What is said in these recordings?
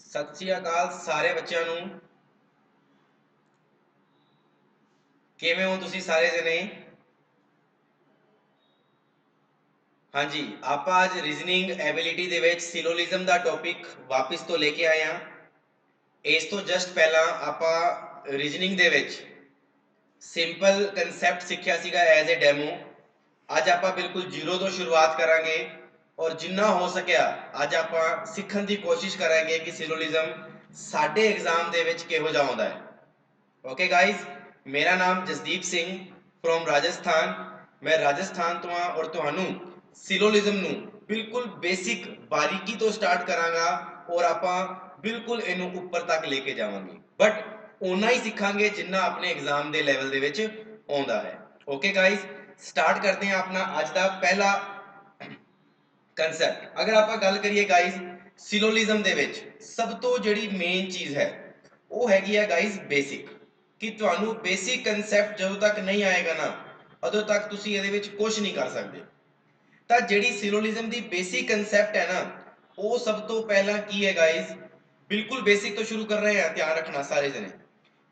सत श्री अकाल सारे बच्चों ਨੂੰ ਕਿਵੇਂ ਹੋ ਤੁਸੀਂ ਸਾਰੇ ਜਣੇ। ਹਾਂਜੀ ਆਪਾਂ ਅੱਜ ਰੀਜ਼ਨਿੰਗ ਐਬਿਲਿਟੀ ਦੇ ਵਿੱਚ ਸਿਲੋਜਿਜ਼ਮ ਦਾ ਟੌਪਿਕ ਵਾਪਸ ਤੋਂ ਲੈ ਕੇ ਆਏ ਹਾਂ। ਇਸ ਤੋਂ ਜਸਟ ਪਹਿਲਾਂ ਆਪਾਂ ਰੀਜ਼ਨਿੰਗ ਦੇ ਵਿੱਚ ਸਿੰਪਲ ਕਨਸੈਪਟ ਸਿੱਖਿਆ ਸੀਗਾ ਐਜ਼ ਅ ਡੈਮੋ। ਅੱਜ ਆਪਾਂ ਬਿਲਕੁਲ ਜ਼ੀਰੋ ਤੋਂ ਸ਼ੁਰੂਆਤ ਕਰਾਂਗੇ ਔਰ ਜਿੰਨਾ ਹੋ ਸਕਿਆ ਅੱਜ ਆਪਾਂ ਸਿੱਖਣ ਦੀ ਕੋਸ਼ਿਸ਼ ਕਰਾਂਗੇ ਕਿ ਸਿਲੋਜਿਜ਼ਮ ਸਾਡੇ ਐਗਜ਼ਾਮ ਦੇ ਵਿੱਚ ਕਿਹੋ ਜਿਹਾ ਆਉਂਦਾ ਹੈ। ओके गाइज, मेरा नाम जसदीप सिंह फ्रॉम राजस्थान। मैं राजस्थान तो हाँ और तुहानू सिलोजिज्म नू बिल्कुल बेसिक बारीकी तो स्टार्ट करांगा और आपां बिल्कुल इनू ऊपर तक लेके जावांगे, बट ओना ही सीखांगे जिन्ना अपने एग्जाम दे लेवल दे विच आउंदा है। ओके गाइज, स्टार्ट करते हैं अपना अज दा पहला कंसैप्ट। अगर आपां गल करिए गाइज सिलोजिज्म दे विच सब तो जिहड़ी मेन चीज़ है वो हैगी है गाइज बेसिक। कि ਤੁਹਾਨੂੰ ਬੇਸਿਕ ਕਨਸੈਪਟ ਜਦੋਂ ਤੱਕ ਨਹੀਂ ਆਏਗਾ ਨਾ ਉਦੋਂ ਤੱਕ ਤੁਸੀਂ ਇਹਦੇ ਵਿੱਚ ਕੁਝ ਨਹੀਂ ਕਰ ਸਕਦੇ। ਤਾਂ ਜਿਹੜੀ ਸਿਲੋਜਿਜ਼ਮ ਦੀ ਬੇਸਿਕ ਕਨਸੈਪਟ ਹੈ ਨਾ ਉਹ ਸਭ ਤੋਂ ਪਹਿਲਾਂ ਕੀ ਹੈ ਗਾਇਜ਼, ਬਿਲਕੁਲ ਬੇਸਿਕ ਤੋਂ ਸ਼ੁਰੂ ਕਰ ਰਹੇ ਹਾਂ। ਧਿਆਨ ਰੱਖਣਾ ਸਾਰੇ ਜਣੇ,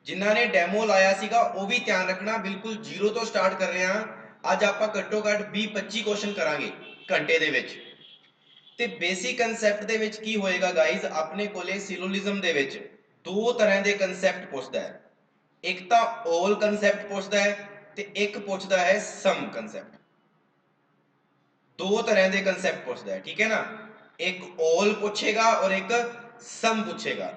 ਜਿਨ੍ਹਾਂ ਨੇ ਡੈਮੋ ਲਾਇਆ ਸੀਗਾ ਉਹ ਵੀ ਧਿਆਨ ਰੱਖਣਾ, ਬਿਲਕੁਲ ਜ਼ੀਰੋ ਤੋਂ ਸਟਾਰਟ ਕਰ ਰਹੇ ਹਾਂ। ਅੱਜ ਆਪਾਂ ਘੱਟੋ ਘੱਟ 20-25 ਕੁਐਸਚਨ ਕਰਾਂਗੇ ਘੰਟੇ ਦੇ ਵਿੱਚ। ਤੇ ਬੇਸਿਕ ਕਨਸੈਪਟ ਦੇ ਵਿੱਚ ਕੀ ਹੋਏਗਾ ਗਾਇਜ਼, ਆਪਣੇ ਕੋਲੇ ਸਿਲੋਜਿਜ਼ਮ ਦੇ ਵਿੱਚ ਦੋ ਤਰ੍ਹਾਂ ਦੇ ਕਨਸੈਪਟ ਪੁੱਛਦਾ ਹੈ। एक तो ऑल कंसेप्ट पूछता है ते एक पूछता है सम कंसेप्ट। दो तरह के कंसेप्ट पूछता है, ठीक है ना। एक ऑल पूछेगा और एक सम पूछेगा।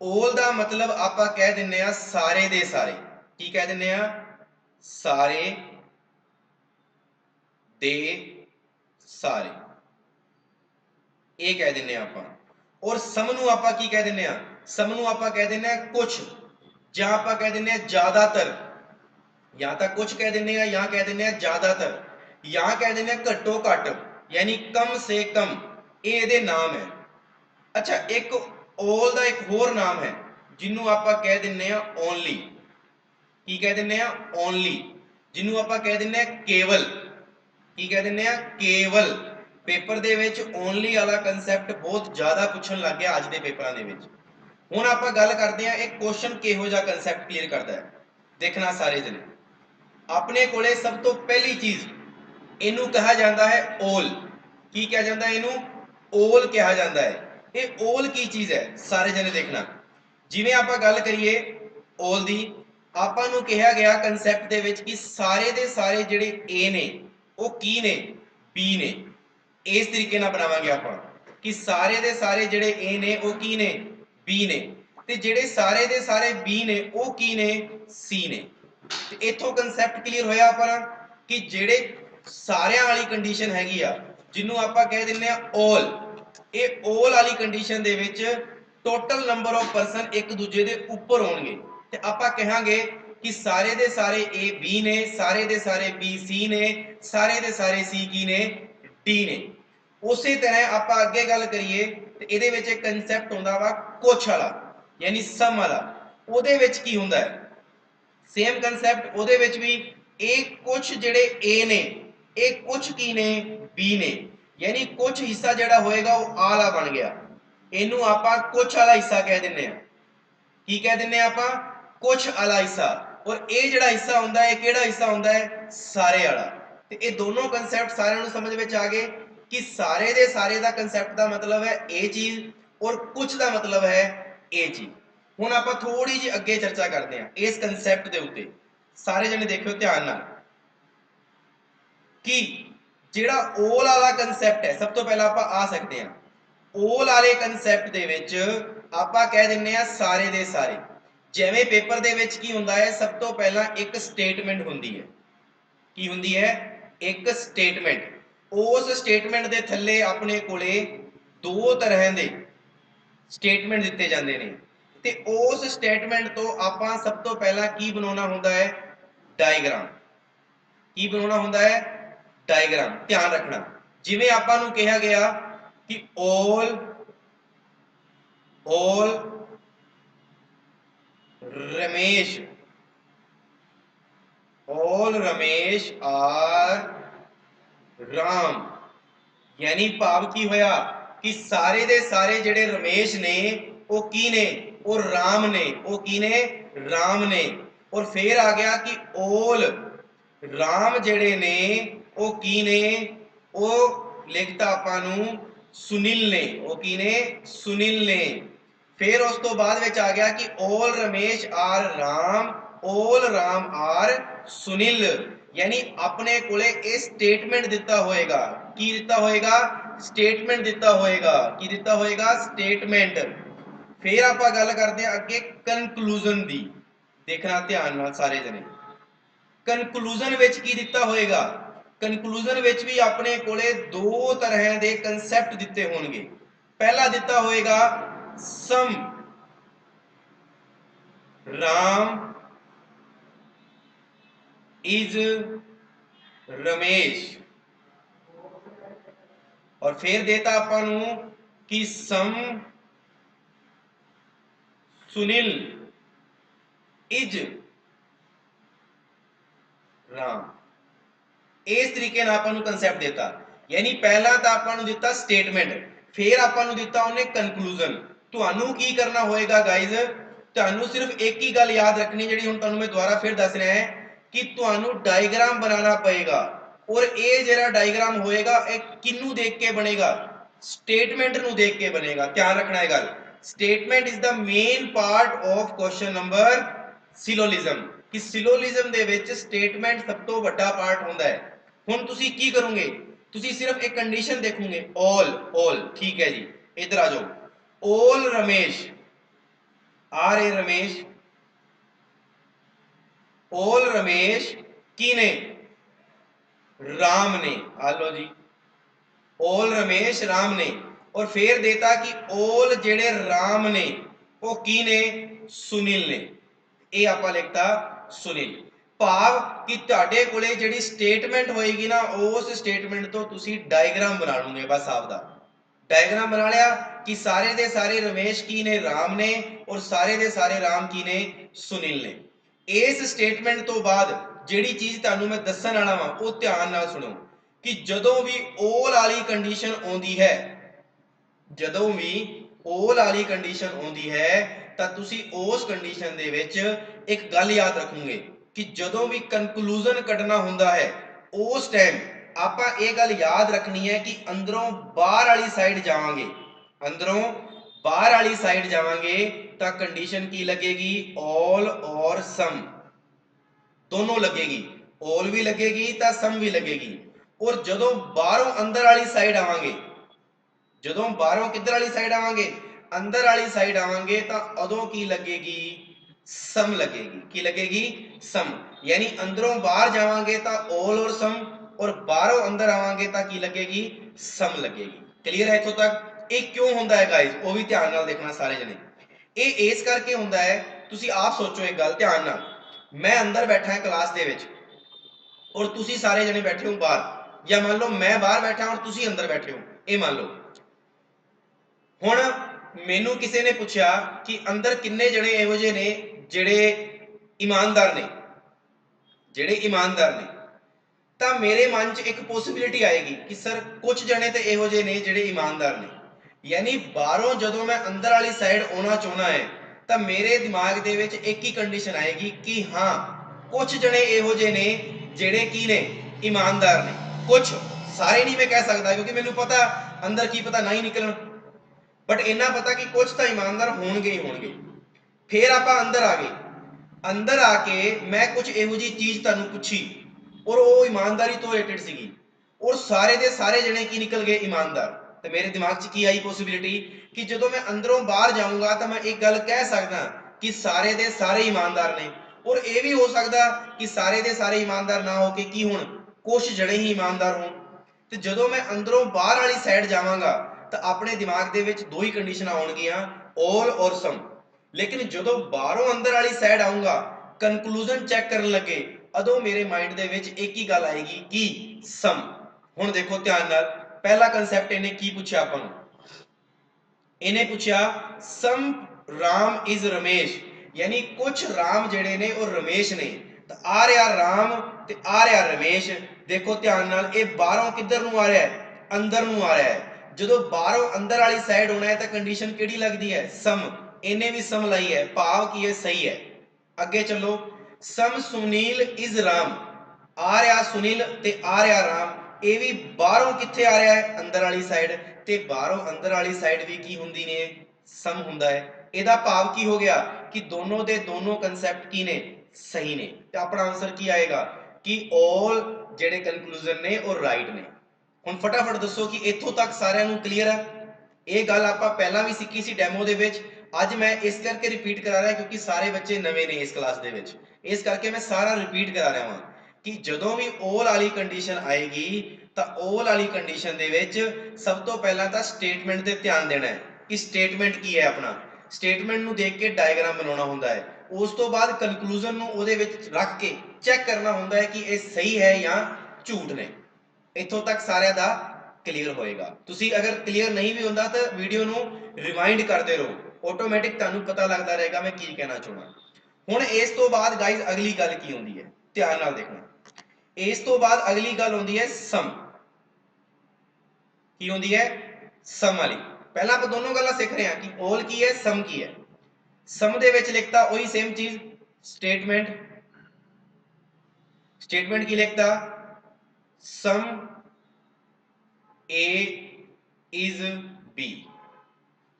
ऑल का मतलब आप कह दिने सारे दे सारे, की कह दिने सारे दे सारे, ये कह दिने आप। और सम नू आप की कह दिने, सम नू आप कह दिने कुछ, ਜਾਂ ਆਪਾਂ कह ਦਿੰਦੇ हैं ज्यादातर, या तो कुछ कह दिने या कह दिने ज्यादातर, या कह दिने घट्टो घट यानी कम से कम, ये नाम है। अच्छा, एक ऑल का एक होर नाम है जिन्हों आप कह दिने ओनली, की कह दिने ओनली, जिन्हों आप कह दिने केवल, की कह दिने केवल। पेपर दे विच ओनली वाला कंसैप्ट बहुत ज्यादा पूछन लग गया अज के पेपरों के विच। ਹੁਣ ਆਪਾਂ ਗੱਲ ਕਰਦੇ ਹਾਂ एक क्वेश्चन ਕਿਹੋ ਜਿਹਾ कंसैप्ट क्लियर करता है। देखना सारे जने, अपने कोले सब तो पहली चीज इनू कहा जाता है ओल। की कहा जाता है इनू ओल कहा जाता है। ये ओल की चीज है सारे जने देखना। जिवें आप गल करिए ओल दी, आपां नू कहा गया कंसैप्ट दे विच कि सारे दे सारे जिहड़े ए ने वो की ने बी ने। इस तरीके नाल बनावांगे आपां कि सारे दे सारे जिहड़े ए ने वो की ने बी ने, ते जिहड़े सारे दे सारे बी ने वो की ने सी ने। ते इथों कंसैप्ट क्लीयर होया अपना कि जिहड़े सारियां वाली कंडीशन हैगी आ जिन्हों आपां कह दिंदे आ ऑल, ये ऑल वाली कंडीशन दे विच टोटल नंबर ऑफ परसन एक दूजे दे ऊपर होणगे। ते आपां कहांगे कि सारे दे सारे ए बी ने, सारे दे सारे बी सी ने, सारे दे सारे सी की ने डी ने। उसी तरह आप अगे गल करिए तो ये एक कंसैप्ट होंदा वा कुछ वाला यानी सम वाला। उहदे विच की हुंदा है सेम कंसैप्ट, उहदे विच भी एक कुछ जिहड़े ए ने ये कुछ की ने बी ने, यानी कुछ हिस्सा जिहड़ा होएगा वो आला बन गया। इनू आपां कुछ वाला हिस्सा कह दिंदे आ। की कह दिंदे आपां कुछ वाला हिस्सा। और ये जिहड़ा हिस्सा हुंदा है किहड़ा हिस्सा हुंदा है सारे वाला। ते ये दोनों कंसैप्ट सारिआं नूं समझ विच आ गए कि सारे दे सारे दा कंसैप्ट दा मतलब है ये चीज और कुछ दा मतलब है ये चीज। हुण आपां थोड़ी जी अगे चर्चा करते हैं इस कंसैप्ट दे उत्ते। सारे जने देखियो ध्यान नाल कि जिहड़ा ओल वाला कंसैप्ट है, सब तो पहला आपां आ सकते हैं ओल वाले कंसैप्ट दे विच आपां कह दिंने आ सारे दे सारे। जिवें पेपर दे विच की हुंदा है सब तो पहला एक स्टेटमेंट हुंदी है। की हुंदी है एक स्टेटमेंट। उस स्टेटमेंट दे थल्ले अपने कोले दो तरह दे स्टेटमेंट दिते जांदे ने। ते उस स्टेटमेंट तो आपां सब तो पहला की बनाउणा हुंदा है डायग्राम। की बनाउणा हुंदा है डायग्राम। ध्यान रखना, जिवें आपां नूं कहा गया कि all Ramesh, all Ramesh are Ram, यानी भाव की होया कि सारे दे सारे जिहड़े रमेश ने वो की ने, वो राम ने, वो की ने, राम ने। और फिर आ गया कि ओल राम जेड़े ने वो की ने, वो लिखता आपां नूं सुनील ने, वो की ने, सुनील ने। फिर उस तो बाद विच आ गया कि ओल रमेश आर राम, ओल राम आर सुनील। यानी अपने कोले ये स्टेटमेंट दिता होएगा, की दिता होएगा, स्टेटमेंट दिता होएगा, की दिता होएगा, स्टेटमेंट। फिर आपां गल करते हैं अगे कनक्लूजन दी, देखना ध्यान नाल सारे जने। कनक्लूजन विच की दिता होएगा, कनक्लूजन विच भी अपने कोले दो तरह के कंसैप्ट दिते होणगे। पहला दिता होएगा सम राम इज रमेश, और फिर देता आपां नूं कि सम सुनील इज राम। इस तरीके नाल आपां नूं कंसैप्ट देता। यानी पहला तो आपां नूं दिता स्टेटमेंट, फिर आपां नूं दिता उन्हें कनक्लूजन। तुहानूं की करना होएगा गाइज, तुहानूं सिर्फ एक ही गल याद रखनी, जिहड़ी हुण तुहानूं मैं दोबारा फिर दस रहा है कि तुहानूं डायग्राम बनाना पएगा। और ये जिहड़ा डायग्राम होएगा ये किन्नू देख के बनेगा, स्टेटमेंट नूं देख के बनेगा। ध्यान रखना है गल, statement is the main part of question number syllogism, कि सिलोलिज्म दे विच स्टेटमेंट सब तो वड्डा पार्ट हुंदा है। हुण तुसीं की करोगे, तुसीं सिर्फ एक कंडीशन देखोगे, ऑल, ऑल ठीक है जी, इधर आ जाओ। ऑल रमेश आर ए रमेश, ऑल रमेश की ने, राम ने, आ लो जी, ऑल रमेश राम ने। और फिर देता कि ऑल जेड़े राम ने वो की ने, सुनील ने। ये आपां लिखता सुनील। भाव कि तुहाडे कोले जेड़ी स्टेटमेंट होएगी ना, उस स्टेटमेंट तो तुसीं डायग्राम बना लोगे बस आपदा। डायग्राम बना लिया कि सारे दे सारे रमेश की ने, राम ने, और सारे दे सारे राम की ने, सुनील ने। इस स्टेटमेंट तो बाद ਜਿਹੜੀ ਚੀਜ਼ ਤੁਹਾਨੂੰ ਮੈਂ ਦੱਸਣ ਵਾਲਾ ਵਾਂ ਉਹ ਧਿਆਨ ਨਾਲ ਸੁਣੋ ਕਿ ਜਦੋਂ ਵੀ 올 ਵਾਲੀ ਕੰਡੀਸ਼ਨ ਆਉਂਦੀ ਹੈ, ਜਦੋਂ ਵੀ 올 ਵਾਲੀ ਕੰਡੀਸ਼ਨ ਆਉਂਦੀ ਹੈ ਤਾਂ ਤੁਸੀਂ ਉਸ ਕੰਡੀਸ਼ਨ ਦੇ ਵਿੱਚ ਇੱਕ ਗੱਲ ਯਾਦ ਰੱਖੋਗੇ ਕਿ ਜਦੋਂ ਵੀ ਕਨਕਲੂਜਨ ਕੱਢਣਾ ਹੁੰਦਾ ਹੈ ਉਸ ਟਾਈਮ ਆਪਾਂ ਇਹ ਗੱਲ ਯਾਦ ਰੱਖਣੀ ਹੈ ਕਿ ਅੰਦਰੋਂ ਬਾਹਰ ਵਾਲੀ ਸਾਈਡ ਜਾਵਾਂਗੇ, ਅੰਦਰੋਂ ਬਾਹਰ ਵਾਲੀ ਸਾਈਡ ਜਾਵਾਂਗੇ ਤਾਂ ਕੰਡੀਸ਼ਨ ਕੀ ਲੱਗੇਗੀ, 올 ਔਰ ਸਮ दोनों लगेगी, ऑल भी लगेगी तो सम भी लगेगी। और जदों बाहरों अंदर वाली साइड आवांगे, जदों बाहरों किधर वाली साइड आवांगे, अंदर वाली साइड आवांगे तो अदों की लगेगी, सम लगेगी। की लगेगी, सम। यानी अंदरों बाहर जावांगे तो ऑल और सम, और बाहरों अंदर आवांगे तो की लगेगी, सम लगेगी। क्लियर है इत्थों तक? ये क्यों हुंदा है गाइस, वो भी ध्यान नाल देखना सारे जने। ये इस करके हुंदा है, तुसीं आप सोचो एक गल ध्यान नाल, मैं अंदर बैठा है क्लास दे विच और तुसी सारे जने बैठे हो बाहर, या मान लो मैं बाहर बैठा और तुसी अंदर बैठे हो, ये मान लो। हुण मैनू किसी ने पूछा कि अंदर किन्ने जने इहो जे ने जेड़े ईमानदार ने, जेड़े ईमानदार ने, तां मेरे मन च एक पॉसिबिलिटी आएगी कि सर कुछ जने ते इहो जे ने जेड़े ईमानदार ने। यानी बाहरों जदों मैं अंदर वाली साइड आना चाहना है तो मेरे दिमाग दे विच एक ही कंडीशन आएगी कि हाँ कुछ जने इहो जे ने जेड़े की ने, ईमानदार ने। कुछ, सारे नहीं मैं कह सकता क्योंकि मैनू पता अंदर की पता ना ही निकलन, बट इन्ना पता कि कुछ तो ईमानदार होणगे ही होणगे। फिर आपां अंदर आ गए, अंदर आके मैं कुछ इहो जी चीज़ तुहानूं पुछी और वो ईमानदारी तो रिलेटेड सीगी, और सारे दे सारे जने की निकल गए, ईमानदार। तो मेरे दिमाग च की आई पॉसिबिलिटी कि जदों मैं अंदरों बाहर जाऊंगा तो मैं एक गल कह सकदा कि सारे दे सारे ईमानदार ने, और ये भी हो सकदा कि सारे दे सारे ईमानदार ना होके की होण, कुछ जने ही ईमानदार होण। तो जदों मैं अंदरों बाहर वाली साइड जावांगा तो अपने दिमाग दे विच दो ही कंडीशनां आउणगियां, ऑल और सम। लेकिन जदों बाहरों अंदर वाली साइड आऊंगा, कंक्लूजन चेक करन लगे, अदों मेरे माइंड दे विच एक ही गल आएगी कि सम। हुण देखो ध्यान नाल, पहला कंसैप्ट इन्हें की पूछा आपां नूं, इन्हें पूछा सम राम इज रमेश, यानी कुछ राम जेड़े ने और रमेश ने। तो आ रहा राम ते आ रहा रमेश। देखो ध्यान नाल, ये बाहरों किधर नूं आ रहा है, अंदर नूं आ रहा है। ਜਦੋਂ ਬਾਹਰੋਂ ਅੰਦਰ ਵਾਲੀ ਸਾਈਡ ਹੋਣਾ ਹੈ ਤਾਂ ਕੰਡੀਸ਼ਨ ਕਿਹੜੀ ਲੱਗਦੀ ਹੈ? ਸਮ। ਇਹਨੇ ਵੀ ਸਮ ਲਈ ਹੈ, ਭਾਵ ਕੀ ਹੈ? ਸਹੀ ਹੈ। ਅੱਗੇ ਚੱਲੋ, ਸਮ ਸੁਨੀਲ ਇਜ਼ ਰਾਮ। ਆ ਰਿਹਾ ਸੁਨੀਲ ਤੇ ਆ ਰਿਹਾ ਰਾਮ, ਇਹ ਵੀ ਬਾਹਰੋਂ ਕਿੱਥੇ ਆ ਰਿਹਾ ਹੈ? ਅੰਦਰ ਵਾਲੀ ਸਾਈਡ। ਤੇ ਬਾਹਰੋਂ ਅੰਦਰ ਵਾਲੀ ਸਾਈਡ ਵੀ ਕੀ ਹੁੰਦੀ ਨੇ? ਸਮ ਹੁੰਦਾ ਹੈ। ਇਹਦਾ ਭਾਵ ਕੀ ਹੋ ਗਿਆ ਕਿ ਦੋਨੋਂ ਦੇ ਦੋਨੋਂ ਕਨਸੈਪਟ ਕੀ ਨੇ? ਸਹੀ ਨੇ। ਤੇ ਆਪਣਾ ਆਨਸਰ ਕੀ ਆਏਗਾ ਕਿ all ਜਿਹੜੇ ਕਨਕਲੂਜਨ ਨੇ ਉਹ ਰਾਈਟ ਨੇ। ਹੁਣ ਫਟਾਫਟ ਦੱਸੋ ਕਿ ਇੱਥੋਂ ਤੱਕ ਸਾਰਿਆਂ ਨੂੰ ਕਲੀਅਰ ਹੈ? ਇਹ ਗੱਲ ਆਪਾਂ ਪਹਿਲਾਂ ਵੀ ਸਿੱਖੀ ਸੀ ਡੈਮੋ ਦੇ ਵਿੱਚ, ਅੱਜ ਮੈਂ ਇਸ ਕਰਕੇ ਰਿਪੀਟ ਕਰਾ ਰਿਹਾ ਕਿਉਂਕਿ ਸਾਰੇ ਬੱਚੇ ਨਵੇਂ ਨੇ ਇਸ ਕਲਾਸ ਦੇ ਵਿੱਚ, ਇਸ ਕਰਕੇ ਮੈਂ ਸਾਰਾ ਰਿਪੀਟ ਕਰਾ ਰਿਹਾ ਹਾਂ ਕਿ ਜਦੋਂ ਵੀ all ਵਾਲੀ ਕੰਡੀਸ਼ਨ ਆਏਗੀ ਤਾਂ all ਵਾਲੀ ਕੰਡੀਸ਼ਨ ਦੇ ਵਿੱਚ ਸਭ ਤੋਂ ਪਹਿਲਾਂ ਤਾਂ ਸਟੇਟਮੈਂਟ ਤੇ ਧਿਆਨ ਦੇਣਾ ਹੈ ਕਿ ਸਟੇਟਮੈਂਟ ਕੀ ਹੈ। ਆਪਣਾ ਸਟੇਟਮੈਂਟ ਨੂੰ ਦੇਖ ਕੇ ਡਾਇਗਰਾਮ ਬਣਾਉਣਾ ਹੁੰਦਾ ਹੈ। ਉਸ ਤੋਂ ਬਾਅਦ ਕਨਕਲੂਜਨ ਨੂੰ ਉਹਦੇ ਵਿੱਚ ਰੱਖ ਕੇ ਚੈੱਕ ਕਰਨਾ ਹੁੰਦਾ ਹੈ ਕਿ ਇਹ ਸਹੀ ਹੈ ਜਾਂ ਝੂਠ ਨੇ। ਇੱਥੋਂ ਤੱਕ ਸਾਰਿਆਂ ਦਾ ਕਲੀਅਰ ਹੋਏਗਾ। ਤੁਸੀਂ ਅਗਰ ਕਲੀਅਰ ਨਹੀਂ ਵੀ ਹੁੰਦਾ ਤਾਂ ਵੀਡੀਓ ਨੂੰ ਰਿਵਾਈਂਡ ਕਰਦੇ ਰਹੋ, ਆਟੋਮੈਟਿਕ ਤੁਹਾਨੂੰ ਪਤਾ ਲੱਗਦਾ ਰਹੇਗਾ ਮੈਂ ਕੀ ਕਹਿਣਾ ਚਾਹੁੰਦਾ। ਹੁਣ ਇਸ ਤੋਂ ਬਾਅਦ ਗਾਇਜ਼ ਅਗਲੀ ਗੱਲ ਕੀ ਹੁੰਦੀ ਹੈ? ਧਿਆਨ ਨਾਲ ਦੇਖਣਾ। ਇਸ ਤੋਂ ਬਾਅਦ ਅਗਲੀ ਗੱਲ ਹੁੰਦੀ ਹੈ ਸਮ। ਕੀ ਹੁੰਦੀ ਹੈ? ਸਮ ਵਾਲੀ। ਪਹਿਲਾਂ ਆਪਾਂ ਦੋਨੋਂ ਗੱਲਾਂ ਸਿੱਖ ਰਹੇ ਹਾਂ ਕਿ all ਕੀ ਹੈ, ਸਮ ਕੀ ਹੈ। ਸਮ ਦੇ ਵਿੱਚ ਲਿਖਤਾ ਉਹੀ ਸੇਮ ਚੀਜ਼, ਸਟੇਟਮੈਂਟ। ਸਟੇਟਮੈਂਟ ਕੀ ਲਿਖਤਾ? Some A is B।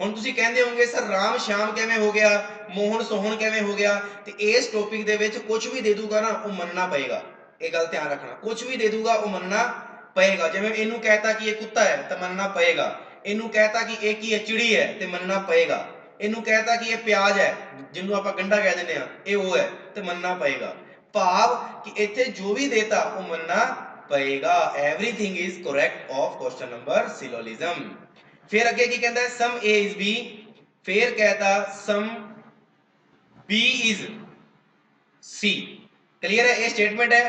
ਹੁਣ ਤੁਸੀਂ ਕਹਿੰਦੇ ਹੋਵੋਗੇ ਸਰ ਰਾਮ ਸ਼ਾਮ ਕਿਵੇਂ ਹੋ ਗਿਆ, ਮੋਹਨ ਸੋਹਣ ਕਿਵੇਂ ਹੋ ਗਿਆ? ਤੇ ਇਸ ਟੌਪਿਕ ਦੇ ਵਿੱਚ ਕੁਝ ਵੀ ਦੇ ਦੂਗਾ ਨਾ ਉਹ ਮੰਨਣਾ ਪਏਗਾ। ਇਹ ਗੱਲ ਧਿਆਨ ਰੱਖਣਾ, ਕੁਝ ਵੀ ਦੇ ਦੂਗਾ ਉਹ ਮੰਨਣਾ ਪਏਗਾ। ਜਿਵੇਂ ਇਹਨੂੰ ਕਹਿਤਾ ਕਿ ਇਹ ਕੁੱਤਾ ਹੈ ਤਾਂ ਮੰਨਣਾ ਪਏਗਾ। ਇਹਨੂੰ ਕਹਿਤਾ ਕਿ ਇਹ ਕੀ ਹੈ? ਚਿੜੀ ਹੈ, ਤੇ ਮੰਨਣਾ ਪਏਗਾ। ਇਹਨੂੰ ਕਹਿਤਾ ਕਿ ਇਹ ਪਿਆਜ਼ ਹੈ, ਜਿਹਨੂੰ ਆਪਾਂ ਗੰਢਾ ਕਹਿ ਦਿੰਦੇ ਆ, ਇਹ ਉਹ ਹੈ, ਤੇ ਮੰਨਣਾ ਪਏਗਾ। ਭਾਵ ਕਿ ਇੱਥੇ ਜੋ ਵੀ ਦੇਤਾ ਉਹ ਮੰਨਣਾ ਪਏਗਾ। Everything is correct of question number syllogism. फिर अगे की कहता है सम A इज B, फिर कहता सम B इज C। क्लियर है? ये स्टेटमेंट है।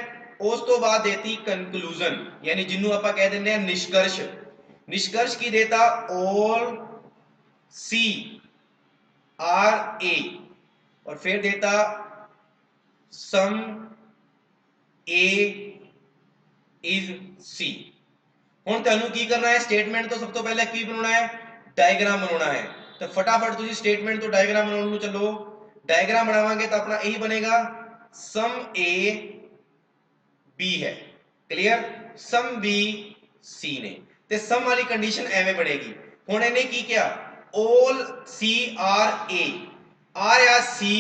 उस तो बाद देती कंक्लूजन, यानी जिन्हों आप कह देने निष्कर्ष। निष्कर्ष की देता ऑल C आर A, और फिर देता सम A इज C। ਹੁਣ ਤੁਹਾਨੂੰ ਕੀ ਕਰਨਾ ਹੈ? ਸਟੇਟਮੈਂਟ ਤੋਂ ਸਭ ਤੋਂ ਪਹਿਲਾਂ ਕੀ ਬਣਾਉਣਾ ਹੈ? ਡਾਇਗਰਾਮ ਬਣਾਉਣਾ ਹੈ। ਤਾਂ ਫਟਾਫਟ ਤੁਸੀਂ ਸਟੇਟਮੈਂਟ ਤੋਂ ਡਾਇਗਰਾਮ ਬਣਾਉਣ ਨੂੰ ਚੱਲੋ। ਡਾਇਗਰਾਮ ਬਣਾਵਾਂਗੇ ਤਾਂ ਆਪਣਾ ਇਹੀ ਬਣੇਗਾ ਸਮ A B ਹੈ। ਕਲੀਅਰ? ਸਮ B C ਨੇ। ਤੇ ਸਮ ਵਾਲੀ ਕੰਡੀਸ਼ਨ ਐਵੇਂ ਬਣੇਗੀ। ਹੁਣ ਇਹਨੇ ਕੀ ਕਿਹਾ? all C R A, ਆ ਰਿਹਾ C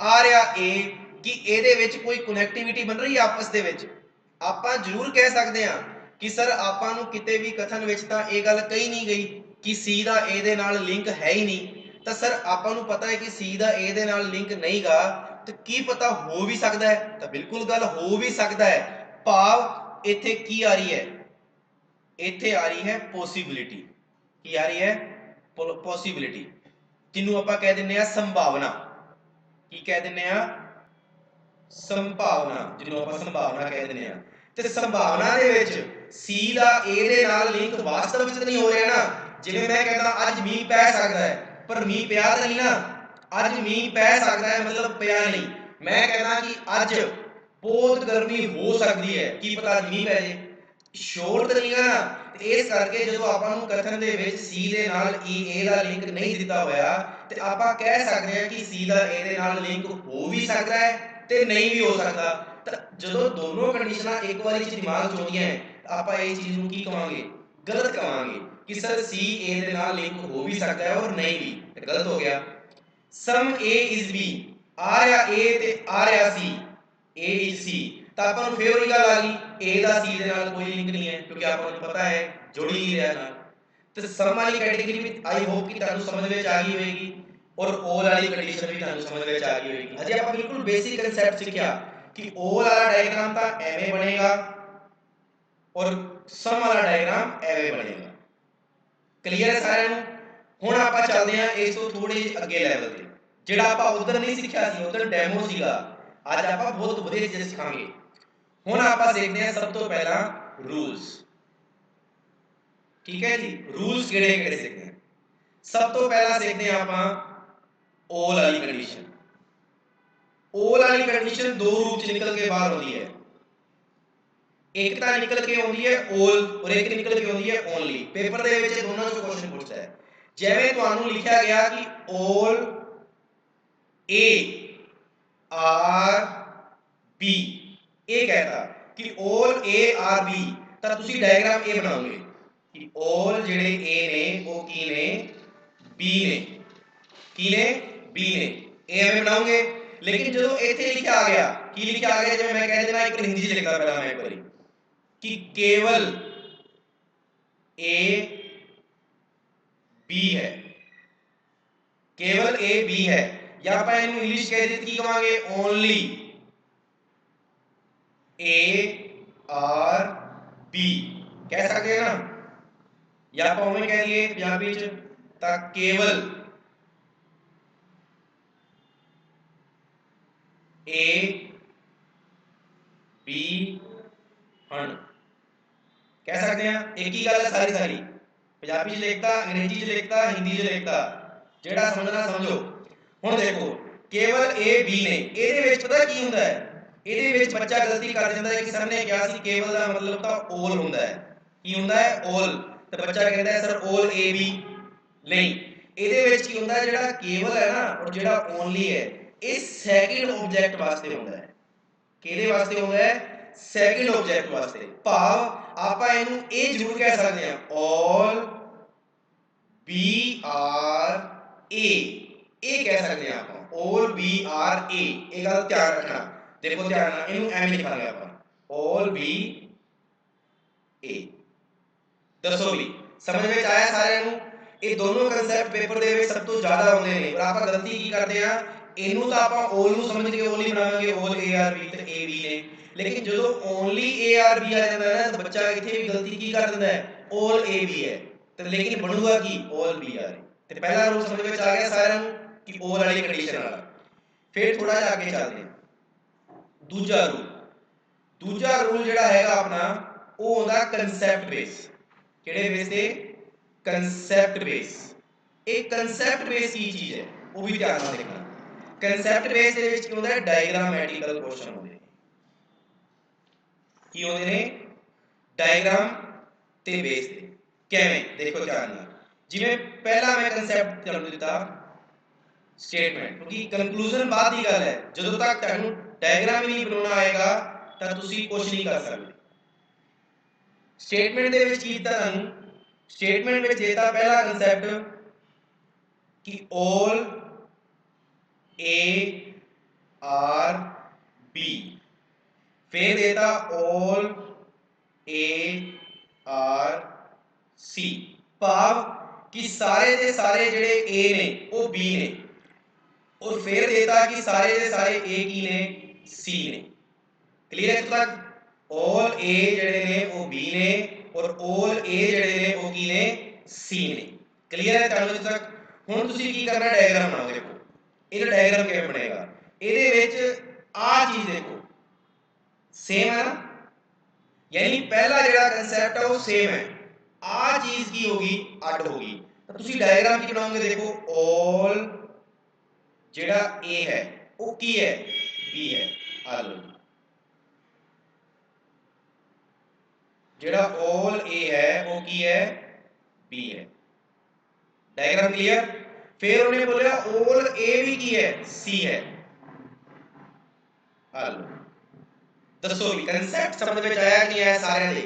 ਆ ਰਿਹਾ A, ਕਿ ਇਹਦੇ ਵਿੱਚ ਕੋਈ ਕਨੈਕਟੀਵਿਟੀ ਬਣ ਰਹੀ ਹੈ ਆਪਸ ਦੇ ਵਿੱਚ? ਆਪਾਂ ਜ਼ਰੂਰ ਕਹਿ ਸਕਦੇ ਹਾਂ ਕਿ ਸਰ ਆਪਾਂ ਨੂੰ ਕਿਤੇ ਵੀ ਕਥਨ ਵਿੱਚ ਤਾਂ ਇਹ ਗੱਲ ਕਹੀ ਨਹੀਂ ਗਈ ਕਿ C ਦਾ A ਦੇ ਨਾਲ ਲਿੰਕ ਹੈ ਹੀ ਨਹੀਂ। ਤਾਂ ਸਰ ਆਪਾਂ ਨੂੰ ਪਤਾ ਹੈ ਕਿ C ਦਾ A ਦੇ ਨਾਲ ਲਿੰਕ ਨਹੀਂਗਾ, ਤਾਂ ਕੀ ਪਤਾ ਹੋ ਵੀ ਸਕਦਾ ਹੈ? ਤਾਂ ਬਿਲਕੁਲ ਗੱਲ ਹੋ ਵੀ ਸਕਦਾ ਹੈ। ਭਾਵ ਇੱਥੇ ਕੀ ਆ ਰਹੀ ਹੈ? ਇੱਥੇ ਆ ਰਹੀ ਹੈ ਪੋਸੀਬਿਲਿਟੀ। ਕੀ ਆ ਰਹੀ ਹੈ? ਪੋਸੀਬਿਲਿਟੀ, ਜਿਹਨੂੰ ਆਪਾਂ ਕਹਿ ਦਿੰਦੇ ਆ ਸੰਭਾਵਨਾ। ਕੀ ਕਹਿ ਦਿੰਦੇ ਆ? ਸੰਭਾਵਨਾ, ਜਿਹਨੂੰ ਆਪਾਂ ਸੰਭਾਵਨਾ ਕਹਿ ਦਿੰਦੇ ਆ। ਤੇ ਸੰਭਾਵਨਾ ਦੇ ਵਿੱਚ C ਦਾ A ਦੇ ਨਾਲ ਲਿੰਕ ਵਾਸਤਵ ਵਿੱਚ ਨਹੀਂ ਹੋ ਰਿਹਾ ਨਾ। ਜਿਵੇਂ ਮੈਂ ਕਹਿੰਦਾ ਅੱਜ ਮੀਂਹ ਪੈ ਸਕਦਾ ਹੈ, ਪਰ ਮੀਂਹ ਪਿਆ ਤਾਂ ਨਹੀਂ ਨਾ। ਅੱਜ ਮੀਂਹ ਪੈ ਸਕਦਾ ਹੈ ਮਤਲਬ ਪਿਆ ਨਹੀਂ। ਮੈਂ ਕਹਿੰਦਾ ਕਿ ਅੱਜ ਬਹੁਤ ਗਰਮੀ ਹੋ ਸਕਦੀ ਹੈ, ਕੀ ਪਤਾ ਅੱਜ ਮੀਂਹ ਪੈ ਜੇ? ਸ਼ੋਰ ਤਾਂ ਨਹੀਂਗਾ ਨਾ। ਤੇ ਇਸ ਕਰਕੇ ਜਦੋਂ ਆਪਾਂ ਨੂੰ ਕਥਨ ਦੇ ਵਿੱਚ C ਦੇ ਨਾਲ A ਦਾ ਲਿੰਕ ਨਹੀਂ ਦਿੱਤਾ ਹੋਇਆ ਤੇ ਆਪਾਂ ਕਹਿ ਸਕਦੇ ਹਾਂ ਕਿ C ਦਾ A ਦੇ ਨਾਲ ਲਿੰਕ ਹੋ ਵੀ ਸਕਦਾ ਹੈ ਤੇ ਨਹੀਂ ਵੀ ਹੋ ਸਕਦਾ। ਤਾਂ ਜਦੋਂ ਦੋਨੋਂ ਕੰਡੀਸ਼ਨਾਂ ਇੱਕ ਵਾਰੀ ਚ ਦਿਮਾਗ ਚ ਆਉਂਦੀਆਂ ਆਪਾਂ ਇਹ ਚੀਜ਼ ਨੂੰ ਕੀ ਕਵਾਂਗੇ? ਗਲਤ ਕਵਾਂਗੇ ਕਿ ਸਰ C A ਦੇ ਨਾਲ ਲਿੰਕ ਹੋ ਵੀ ਸਕਦਾ ਹੈ ਔਰ ਨਹੀਂ ਵੀ, ਤੇ ਗਲਤ ਹੋ ਗਿਆ। ਸਮ A is B, ਆ ਰਿਹਾ A ਤੇ ਆ ਰਿਹਾ C, A is C, ਤਾਂ ਆਪਾਂ ਨੂੰ ਫੇਰ ਉਹੀ ਗੱਲ ਆ ਗਈ A ਦਾ C ਦੇ ਨਾਲ ਕੋਈ ਲਿੰਕ ਨਹੀਂ ਹੈ ਕਿਉਂਕਿ ਆਪਾਂ ਨੂੰ ਪਤਾ ਹੈ ਜੁੜ ਹੀ ਨਹੀਂ ਰਿਹਾ ਨਾਲ। ਤੇ ਸਮ ਵਾਲੀ ਕੈਟੇਗਰੀ ਵਿੱਚ ਆਈ ਹੋਪ ਕਿ ਤੁਹਾਨੂੰ ਸਮਝ ਵਿੱਚ ਆ ਗਈ ਹੋਵੇਗੀ ਔਰ all ਵਾਲੀ ਕੰਡੀਸ਼ਨ ਵੀ ਤੁਹਾਨੂੰ ਸਮਝ ਵਿੱਚ ਆ ਗਈ ਹੋਵੇਗੀ। ਅਜੇ ਆਪਾਂ ਬਿਲਕੁਲ ਬੇਸਿਕ ਕਨਸੈਪਟ ਸਿੱਖਿਆ ਕਿ all ਵਾਲਾ ਡਾਇਗਰਾਮ ਤਾਂ ਐਵੇਂ ਬਣੇਗਾ ਔਰ ਸਮ ਵਾਲਾ ਡਾਇਗਰਾਮ ਐਵੇਂ ਬਣੇਗਾ। ਕਲੀਅਰ ਹੈ ਸਾਰਿਆਂ ਨੂੰ? ਹੁਣ ਆਪਾਂ ਚੱਲਦੇ ਹਾਂ ਇਸ ਤੋਂ ਥੋੜੇ ਜਿਹੇ ਅੱਗੇ ਲੈਵਲ ਤੇ, ਜਿਹੜਾ ਆਪਾਂ ਉਧਰ ਨਹੀਂ ਸਿੱਖਿਆ ਸੀ, ਉਧਰ ਡੈਮੋ ਸੀਗਾ। ਅੱਜ ਆਪਾਂ ਬਹੁਤ ਵਧੀਆ ਚੀਜ਼ਾਂ ਸਿੱਖਾਂਗੇ। ਹੁਣ ਆਪਾਂ ਦੇਖਦੇ ਹਾਂ ਸਭ ਤੋਂ ਪਹਿਲਾਂ ਰੂਲਸ। ਠੀਕ ਹੈ ਜੀ? ਰੂਲਸ ਕਿਹੜੇ ਕਿਹੜੇ ਸਿੱਖਦੇ ਹਾਂ? ਸਭ ਤੋਂ ਪਹਿਲਾਂ ਸਿੱਖਦੇ ਹਾਂ ਆਪਾਂ all ਵਾਲੀ ਕੰਡੀਸ਼ਨ। all ਵਾਲੀ ਕੰਡੀਸ਼ਨ ਦੋ ਰੂਪ ਚ ਨਿਕਲ ਕੇ ਬਾਹਰ ਆਉਂਦੀ ਹੈ। एक तो निकल के आती है ओल और एक निकल के आती है ओनली। पेपर दे विच दोनों चों क्वेश्चन पूछता है। जिवें तुहानूं लिखिया गया कि ओल ए आर बी, ये कहता कि ओल ए आर बी, तो तुसीं डायग्राम ए बनाओगे कि ओल जिहड़े ए ने वो की ने बी ने, की ने बी ने, ए एवें बनाओगे। लेकिन जो इत्थे लिखिया आ गया, की लिखिया आ गया, जिवें मैं कह देना एक हिंदी च लिखदा पहला मैं एक बारी कि केवल ए बी है, केवल ए बी है, या आप इंग्लिश कह दी की कहांगे ओनली ए आर बी कह सकते हैं ना, या आप उवें कह दिए पंजाबी च तां केवल ए बी हन कह सकते हैं। एक ही गल है सारी सारी, पंजाबी च लिखता, अंग्रेजी च लिखता, हिंदी च लिखता, जेड़ा समझना समझो। हुण देखो केवल ए बी ने, ਇਹਦੇ ਵਿੱਚ ਪਤਾ ਕੀ ਹੁੰਦਾ ਹੈ, ਇਹਦੇ ਵਿੱਚ ਬੱਚਾ ਗਲਤੀ ਕਰ ਜਾਂਦਾ ਹੈ ਕਿ ਸਰ ਨੇ ਕਿਹਾ ਸੀ ਕੇਵਲ ਦਾ ਮਤਲਬ ਤਾਂ 올 ਹੁੰਦਾ ਹੈ, ਕੀ ਹੁੰਦਾ ਹੈ 올, ਤੇ ਬੱਚਾ ਕਹਿੰਦਾ ਹੈ ਸਰ 올 ਏ ਬੀ, ਨਹੀਂ ਇਹਦੇ ਵਿੱਚ ਕੀ ਹੁੰਦਾ ਜਿਹੜਾ ਕੇਵਲ ਹੈ ਨਾ ਔਰ ਜਿਹੜਾ ਓਨਲੀ ਹੈ ਇਹ ਸੈਕਿੰਡ ਆਬਜੈਕਟ ਵਾਸਤੇ ਹੁੰਦਾ ਹੈ। ਕਿਹਦੇ ਵਾਸਤੇ ਹੁੰਦਾ ਹੈ? ਸੈਕਿੰਡ ਆਬਜੈਕਟ ਵਾਸਤੇ। ਭਾਵ ਆਪਾਂ ਇਹਨੂੰ ਇਹ ਜ਼ਰੂਰ ਕਹਿ ਸਕਦੇ ਹਾਂ all B R A, ਇਹ ਕਹਿ ਸਕਦੇ ਹਾਂ ਆਪਾਂ all B R A, ਇਹ ਗੱਲ ਧਿਆਨ ਰੱਖਣਾ। ਦੇਖੋ ਧਿਆਨ ਨਾਲ ਇਹਨੂੰ ਐਵੇਂ ਲਿਖਾਂਗੇ ਆਪਾਂ all B A। ਦੱਸੋ ਵੀ ਸਮਝ ਵਿੱਚ ਆਇਆ ਸਾਰਿਆਂ ਨੂੰ? ਇਹ ਦੋਨੋਂ ਕਨਸੈਪਟ ਪੇਪਰ ਦੇ ਵਿੱਚ ਸਭ ਤੋਂ ਜ਼ਿਆਦਾ ਆਉਂਦੇ ਨੇ, ਪਰ ਆਪਾਂ ਗਲਤੀ ਕੀ ਕਰਦੇ ਆ, ਇਹਨੂੰ ਤਾਂ ਆਪਾਂ 올 ਨੂੰ ਸਮਝ ਕੇ 올 ਹੀ ਬਣਾਵਾਂਗੇ, 올 ਏ ਆਰ ਬੀ ਤੇ ਏ ਬੀ ਨੇ। लेकिन जो ओनली ए आर बी आ जाता है ना तो बच्चा इतने भी गलती की कर देता है ओल ए बी है, तो लेकिन बनूगा की ओल बी आ रही। तो पहला रूल समझ में आ गया सारे कि ओल वाली कंडीशन वाला। फिर थोड़ा जा आगे चलते हैं दूजा रूल। दूजा रूल जिहड़ा हैगा अपना वो होंदा कंसैप्ट बेस। किहड़े बेस ते? Concept base. एक कंसैप्ट बेस की चीज है वो भी ध्यान नाल देखना। कंसैप्ट बेस दे विच की होंदा है डायग्रामेटिकल क्वेश्चन होंदे की होंदे ने डायग्राम ते बेस ते। किवें देखो ध्यान नाल, जिवें पहला मैं कंसैप्ट तुहानूं दिता स्टेटमेंट, क्योंकि कंक्लूजन बाद की गल है, जदों तक तुहानूं डायग्राम ही नहीं बनाउणा आएगा तां तुसीं कुछ नहीं कर सकदे। स्टेटमेंट दे विच की दिता तुहानूं? स्टेटमेंट विच देता पहला कंसैप्ट कि ऑल ए आर बी, फिर देता ऑल ए आर सी, भाव कि सारे दे सारे जिहड़े ए ने वो बी ने, और फिर देता कि सारे दे सारे ए की ने सी ने। क्लियर है? इत्थों तक ऑल ए जिहड़े ने वो बी ने और ऑल ए जिहड़े ने वो की ने सी ने। क्लियर है तुहानूं इत्थों तक? हुण तुसीं की करना, डायग्राम बनाओ। देखो ਇਹਦਾ डायग्राम किवें बनेगा, ਇਹਦੇ ਵਿੱਚ आ चीज देखो सेम है ना, यानी पहला जिहड़ा कंसैप्ट है वो सेम है, आ चीज की होगी अड होगी। तो तुसीं डायग्राम की बनाओगे, देखो ऑल जिहड़ा ए है वो की है बी है, आ लो जिहड़ा ऑल ए है वो की है बी है। Diagram clear? फिर उन्हें बोला ऑल ए भी की है सी है, आ लो दसो भी कंसैप्ट समझ में आया कि है सारे दे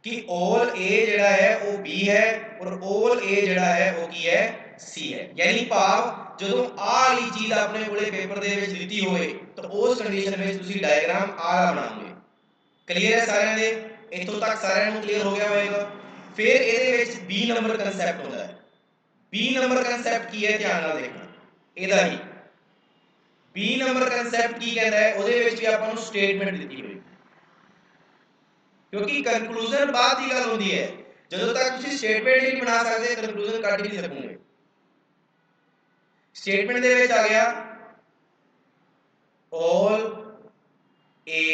कि ऑल ए जिहड़ा है वो बी है और ऑल ए जिहड़ा है वो की है सी है। यानी भाव जदों आ वाली चीज अपने कोले पेपर दे विच दित्ती होवे तो उस कंडीशन में तुसीं डायग्राम आ बनाओगे। क्लियर है सारे दे? इत्थों तक सारे नूं क्लियर हो गया होएगा। फिर ਇਹਦੇ ਵਿੱਚ बी नंबर कंसैप्ट ਹੁੰਦਾ है। बी नंबर कंसैप्ट की है, ध्यान नाल देखना ਇਹਦਾ ही। बी नंबर कंसैप्ट की कहता है, ਉਹਦੇ ਵਿੱਚ ਵੀ ਆਪਾਂ ਨੂੰ ਸਟੇਟਮੈਂਟ ਦਿੱਤੀ ਹੋਈ, क्योंकि कंक्लूजन बाद की गल होती है। जदों तक तुसीं स्टेटमेंट ही नहीं बना सकते कंक्लूजन कट ही नहीं सकोगे। स्टेटमेंट दे विच आ गया ऑल ए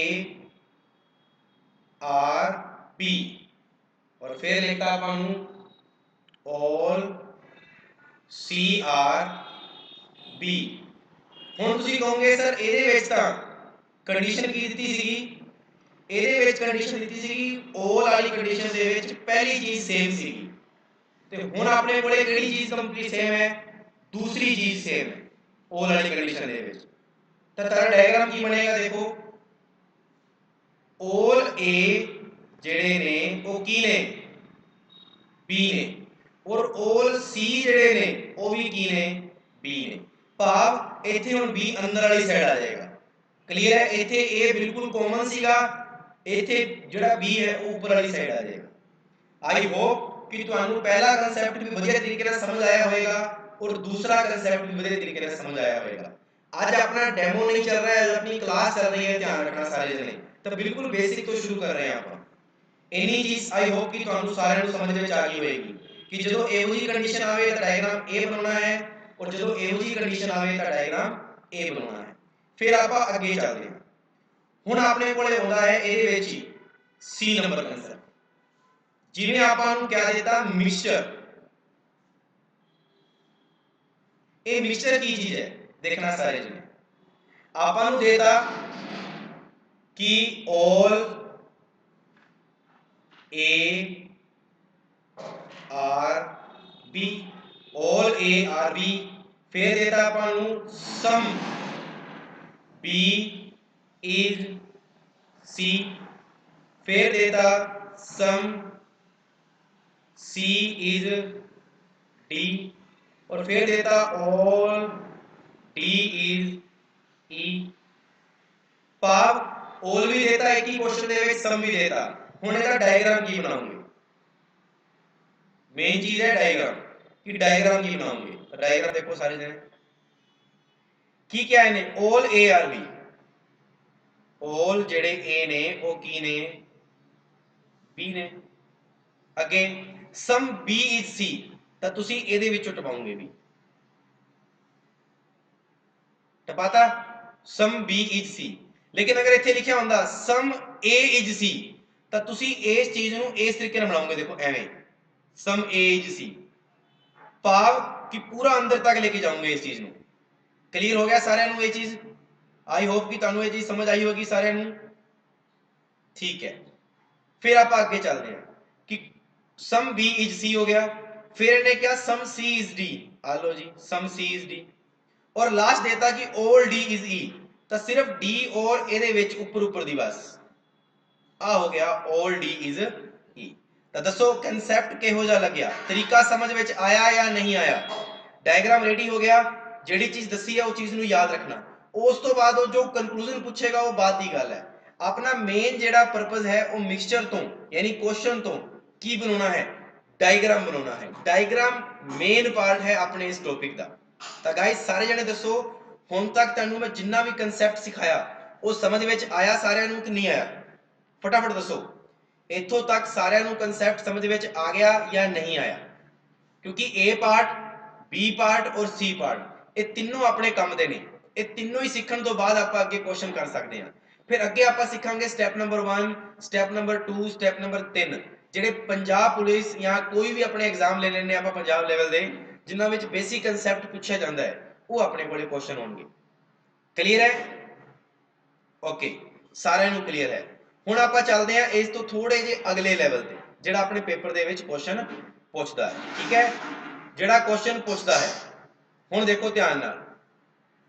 आर बी और फिर लिखा अपन ऑल सी आर बी। हुण तुसीं कहोगे सर ਇਹਦੇ ਵਿੱਚ ਤਾਂ कंडीशन की दी सी ਇਹਦੇ ਵਿੱਚ ਕੰਡੀਸ਼ਨ ਦਿੱਤੀ ਸੀਗੀ 올 ਵਾਲੀ ਕੰਡੀਸ਼ਨ ਦੇ ਵਿੱਚ ਪਹਿਲੀ ਚੀਜ਼ ਸੇਮ ਸੀਗੀ ਤੇ ਹੁਣ ਆਪਣੇ ਕੋਲੇ ਕਿਹੜੀ ਚੀਜ਼ ਕੰਪਲੀਟ ਸੇਮ ਹੈ, ਦੂਸਰੀ ਚੀਜ਼ ਸੇਮ ਹੈ 올 ਵਾਲੀ ਕੰਡੀਸ਼ਨ ਦੇ ਵਿੱਚ। ਤਾਂ ਤੁਹਾਡਾ ਡਾਇਗਰਾਮ ਕੀ ਬਣੇਗਾ, ਦੇਖੋ 올 A ਜਿਹੜੇ ਨੇ ਉਹ ਕੀ ਨੇ, B ਨੇ, ਔਰ 올 C ਜਿਹੜੇ ਨੇ ਉਹ ਵੀ ਕੀ ਨੇ, B ਨੇ। ਭਾਵ ਇੱਥੇ ਹੁਣ B ਅੰਦਰ ਵਾਲੀ ਸਾਈਡ ਆ ਜਾਏਗਾ। ਕਲੀਅਰ ਹੈ, ਇੱਥੇ A ਬਿਲਕੁਲ ਕਾਮਨ ਸੀਗਾ, ਇੱਥੇ ਜਿਹੜਾ B ਹੈ ਉਹ ਉੱਪਰ ਵਾਲੀ ਸਾਈਡ ਆ ਜਾਏਗਾ। ਆਈ ਹੋਪ ਕਿ ਤੁਹਾਨੂੰ ਪਹਿਲਾ ਕਨਸੈਪਟ ਵੀ ਵਧੀਆ ਤਰੀਕੇ ਨਾਲ ਸਮਝ ਆਇਆ ਹੋਵੇਗਾ ਔਰ ਦੂਸਰਾ ਕਨਸੈਪਟ ਵੀ ਵਧੀਆ ਤਰੀਕੇ ਨਾਲ ਸਮਝ ਆਇਆ ਹੋਵੇਗਾ। ਅੱਜ ਆਪਣਾ ਡੈਮੋ ਨਹੀਂ ਚੱਲ ਰਿਹਾ ਹੈ, ਆਪਣੀ ਕਲਾਸ ਚੱਲ ਰਹੀ ਹੈ, ਧਿਆਨ ਰੱਖਣਾ ਸਾਰੇ ਜਣੇ। ਤਾਂ ਬਿਲਕੁਲ ਬੇਸਿਕ ਤੋਂ ਸ਼ੁਰੂ ਕਰ ਰਹੇ ਹਾਂ ਆਪਾਂ। ਇੰਨੀ ਚੀਜ਼ ਆਈ ਹੋਪ ਕਿ ਤੁਹਾਨੂੰ ਸਾਰਿਆਂ ਨੂੰ ਸਮਝ ਵਿੱਚ ਆ ਗਈ ਹੋਵੇਗੀ ਕਿ ਜਦੋਂ ਇਹੋ ਜਿਹੀ ਕੰਡੀਸ਼ਨ ਆਵੇ ਤਾਂ ਡਾਇਗਰਾਮ A ਬਣਾਉਣਾ ਹੈ ਔਰ ਜਦੋਂ ਇਹੋ ਜਿਹੀ ਕੰਡੀਸ਼ਨ ਆਵੇ ਤਾਂ ਡਾਇਗਰਾਮ A ਬਣਾਉਣਾ ਹੈ। ਫਿਰ ਆਪਾਂ ਅੱਗੇ ਚੱਲਦੇ ਹਾਂ। ਹੁਣ ਆਪਣੇ ਕੋਲੇ ਆਉਂਦਾ ਹੈ ਇਹਦੇ ਵਿੱਚ ਹੀ C ਨੰਬਰ ਕਨਸੈਪਟ। ਜਿਵੇਂ ਆਪਾਂ ਨੂੰ ਕਹਿ ਦਿੱਤਾ ਮਿਕਸਚਰ। ਇਹ ਮਿਕਸਚਰ ਕੀ ਚੀਜ਼ ਹੈ ਦੇਖਣਾ ਸਾਰੇ ਜਣੇ। ਆਪਾਂ ਨੂੰ ਦੇਤਾ ਕਿ 올 A R B, 올 A R B, ਫਿਰ ਦੇਤਾ ਆਪਾਂ ਨੂੰ ਸਮ B is C, ਫਿਰ ਦੇਤਾ ਸਮ C is D और फिर देता all D is E। ਭਾਵ all भी देता एक ही क्वेश्चन ਦੇ ਵਿੱਚ ਸਮ भी देता। ਹੁਣ ਇਹਦਾ ਡਾਇਗਰਾਮ ਕੀ ਬਣਾਉਂਗੇ, ਮੇਨ ਚੀਜ਼ ਹੈ ਡਾਇਗਰਾਮ ਕਿ ਡਾਇਗਰਾਮ ਕੀ ਬਣਾਉਂਗੇ। ਡਾਇਗਰਾਮ ਦੇਖੋ ਸਾਰੇ ਜਣੇ ਕੀ ਕਿਹਾ ਇਹਨੇ, all A R B, all ਜਿਹੜੇ A ਨੇ ਉਹ ਕੀ ਨੇ, B ਨੇ। ਅੱਗੇ ਸਮ B is C, ਤਾਂ ਤੁਸੀਂ ਇਹਦੇ ਵਿੱਚੋਂ ਟਪਾਉਂਗੇ ਵੀ, ਟਪਾਤਾ ਸਮ B is C। ਲੇਕਿਨ ਅਗਰ ਇੱਥੇ ਲਿਖਿਆ ਹੁੰਦਾ ਸਮ A is C ਤਾਂ ਤੁਸੀਂ ਇਸ ਚੀਜ਼ ਨੂੰ ਇਸ ਤਰੀਕੇ ਨਾਲ ਬਣਾਓਗੇ, ਦੇਖੋ ਐਵੇਂ ਸਮ A is C, ਭਾਵ ਕਿ ਪੂਰਾ ਅੰਦਰ ਤੱਕ ਲੈ ਕੇ ਜਾਓਗੇ ਇਸ ਚੀਜ਼ ਨੂੰ। ਕਲੀਅਰ ਹੋ ਗਿਆ ਸਾਰਿਆਂ ਨੂੰ ਇਹ ਚੀਜ਼? ਆਈ ਹੋਪ ਕਿ ਤੁਹਾਨੂੰ ਇਹ ਚੀਜ਼ ਸਮਝ ਆਈ ਹੋਗੀ ਸਾਰਿਆਂ ਨੂੰ। ਠੀਕ ਹੈ, ਫਿਰ ਆਪਾਂ ਅੱਗੇ ਚੱਲਦੇ ਹਾਂ ਕਿ ਸਮ B is C ਹੋ ਗਿਆ, फिर इन्हें क्या सम C is D, आ लो जी सम C is D, और लास्ट देता कि all D is E, तो सिर्फ D और ਇਹਦੇ ਵਿੱਚ ਉੱਪਰ ਦੀ ਬਸ ਆ ਹੋ ਗਿਆ all D is E। ਤਾਂ ਦੱਸੋ ਕਨਸੈਪਟ ਕਿਹੋ ਜਿਹਾ ਲੱਗਿਆ, ਤਰੀਕਾ ਸਮਝ ਵਿੱਚ ਆਇਆ ਜਾਂ ਨਹੀਂ ਆਇਆ? ਡਾਇਗਰਾਮ ਰੈਡੀ ਹੋ ਗਿਆ, ਜਿਹੜੀ ਚੀਜ਼ ਦੱਸੀ ਹੈ ਉਹ ਚੀਜ਼ ਨੂੰ ਯਾਦ ਰੱਖਣਾ। ਉਸ ਤੋਂ ਬਾਅਦ ਉਹ ਜੋ ਕਨਕਲੂਜਨ ਪੁੱਛੇਗਾ ਉਹ ਬਾਅਦ ਦੀ ਗੱਲ ਹੈ। ਆਪਣਾ ਮੇਨ ਜਿਹੜਾ ਪਰਪਸ ਹੈ ਉਹ ਮਿਕਸਚਰ ਤੋਂ ਯਾਨੀ ਕੁਐਸਚਨ ਤੋਂ ਕੀ ਬਣਾਉਣਾ ਹੈ, डायग्राम बनाना है। डायग्राम मेन पार्ट है अपने इस टॉपिक का। तो गाइस सारे जने दसो हुण तक तुहानू मैं जिन्ना भी कंसैप्ट सिखाया वो समझ विच आया सारिਆਂ ਨੂੰ कि नहीं आया? फटाफट दसो इत्थों तक सारिਆਂ ਨੂੰ कंसैप्ट समझ विच आ गया या नहीं आया? क्योंकि A पार्ट B पार्ट और C पार्ट ये तीनों अपने काम दे ने, ये तीनों ही सीखण तो बाद आपां अगे क्वेश्चन कर सकते हैं। फिर अगे आपां सीखांगे step number 1, step number 2, step number 3 ਜਿਹੜੇ ਪੰਜਾਬ ਪੁਲਿਸ ਜਾਂ ਕੋਈ ਵੀ ਆਪਣੇ ਐਗਜ਼ਾਮ ਲੈ ਲੈਣੇ ਆਪਾਂ ਪੰਜਾਬ ਲੈਵਲ ਦੇ ਜਿਨ੍ਹਾਂ ਵਿੱਚ ਬੇਸਿਕ ਕਨਸੈਪਟ ਪੁੱਛਿਆ ਜਾਂਦਾ ਹੈ ਉਹ ਆਪਣੇ ਕੋਲੇ ਕੁਐਸਚਨ ਹੋਣਗੇ। ਕਲੀਅਰ ਹੈ? ਓਕੇ, ਸਾਰਿਆਂ ਨੂੰ ਕਲੀਅਰ ਹੈ। ਹੁਣ ਆਪਾਂ ਚੱਲਦੇ ਹਾਂ ਇਸ ਤੋਂ ਥੋੜੇ ਜਿਹੇ ਅਗਲੇ ਲੈਵਲ ਤੇ ਜਿਹੜਾ ਆਪਣੇ ਪੇਪਰ ਦੇ ਵਿੱਚ ਕੁਐਸਚਨ ਪੁੱਛਦਾ ਹੈ। ਠੀਕ ਹੈ, ਜਿਹੜਾ ਕੁਐਸਚਨ ਪੁੱਛਦਾ ਹੈ ਹੁਣ ਦੇਖੋ ਧਿਆਨ ਨਾਲ,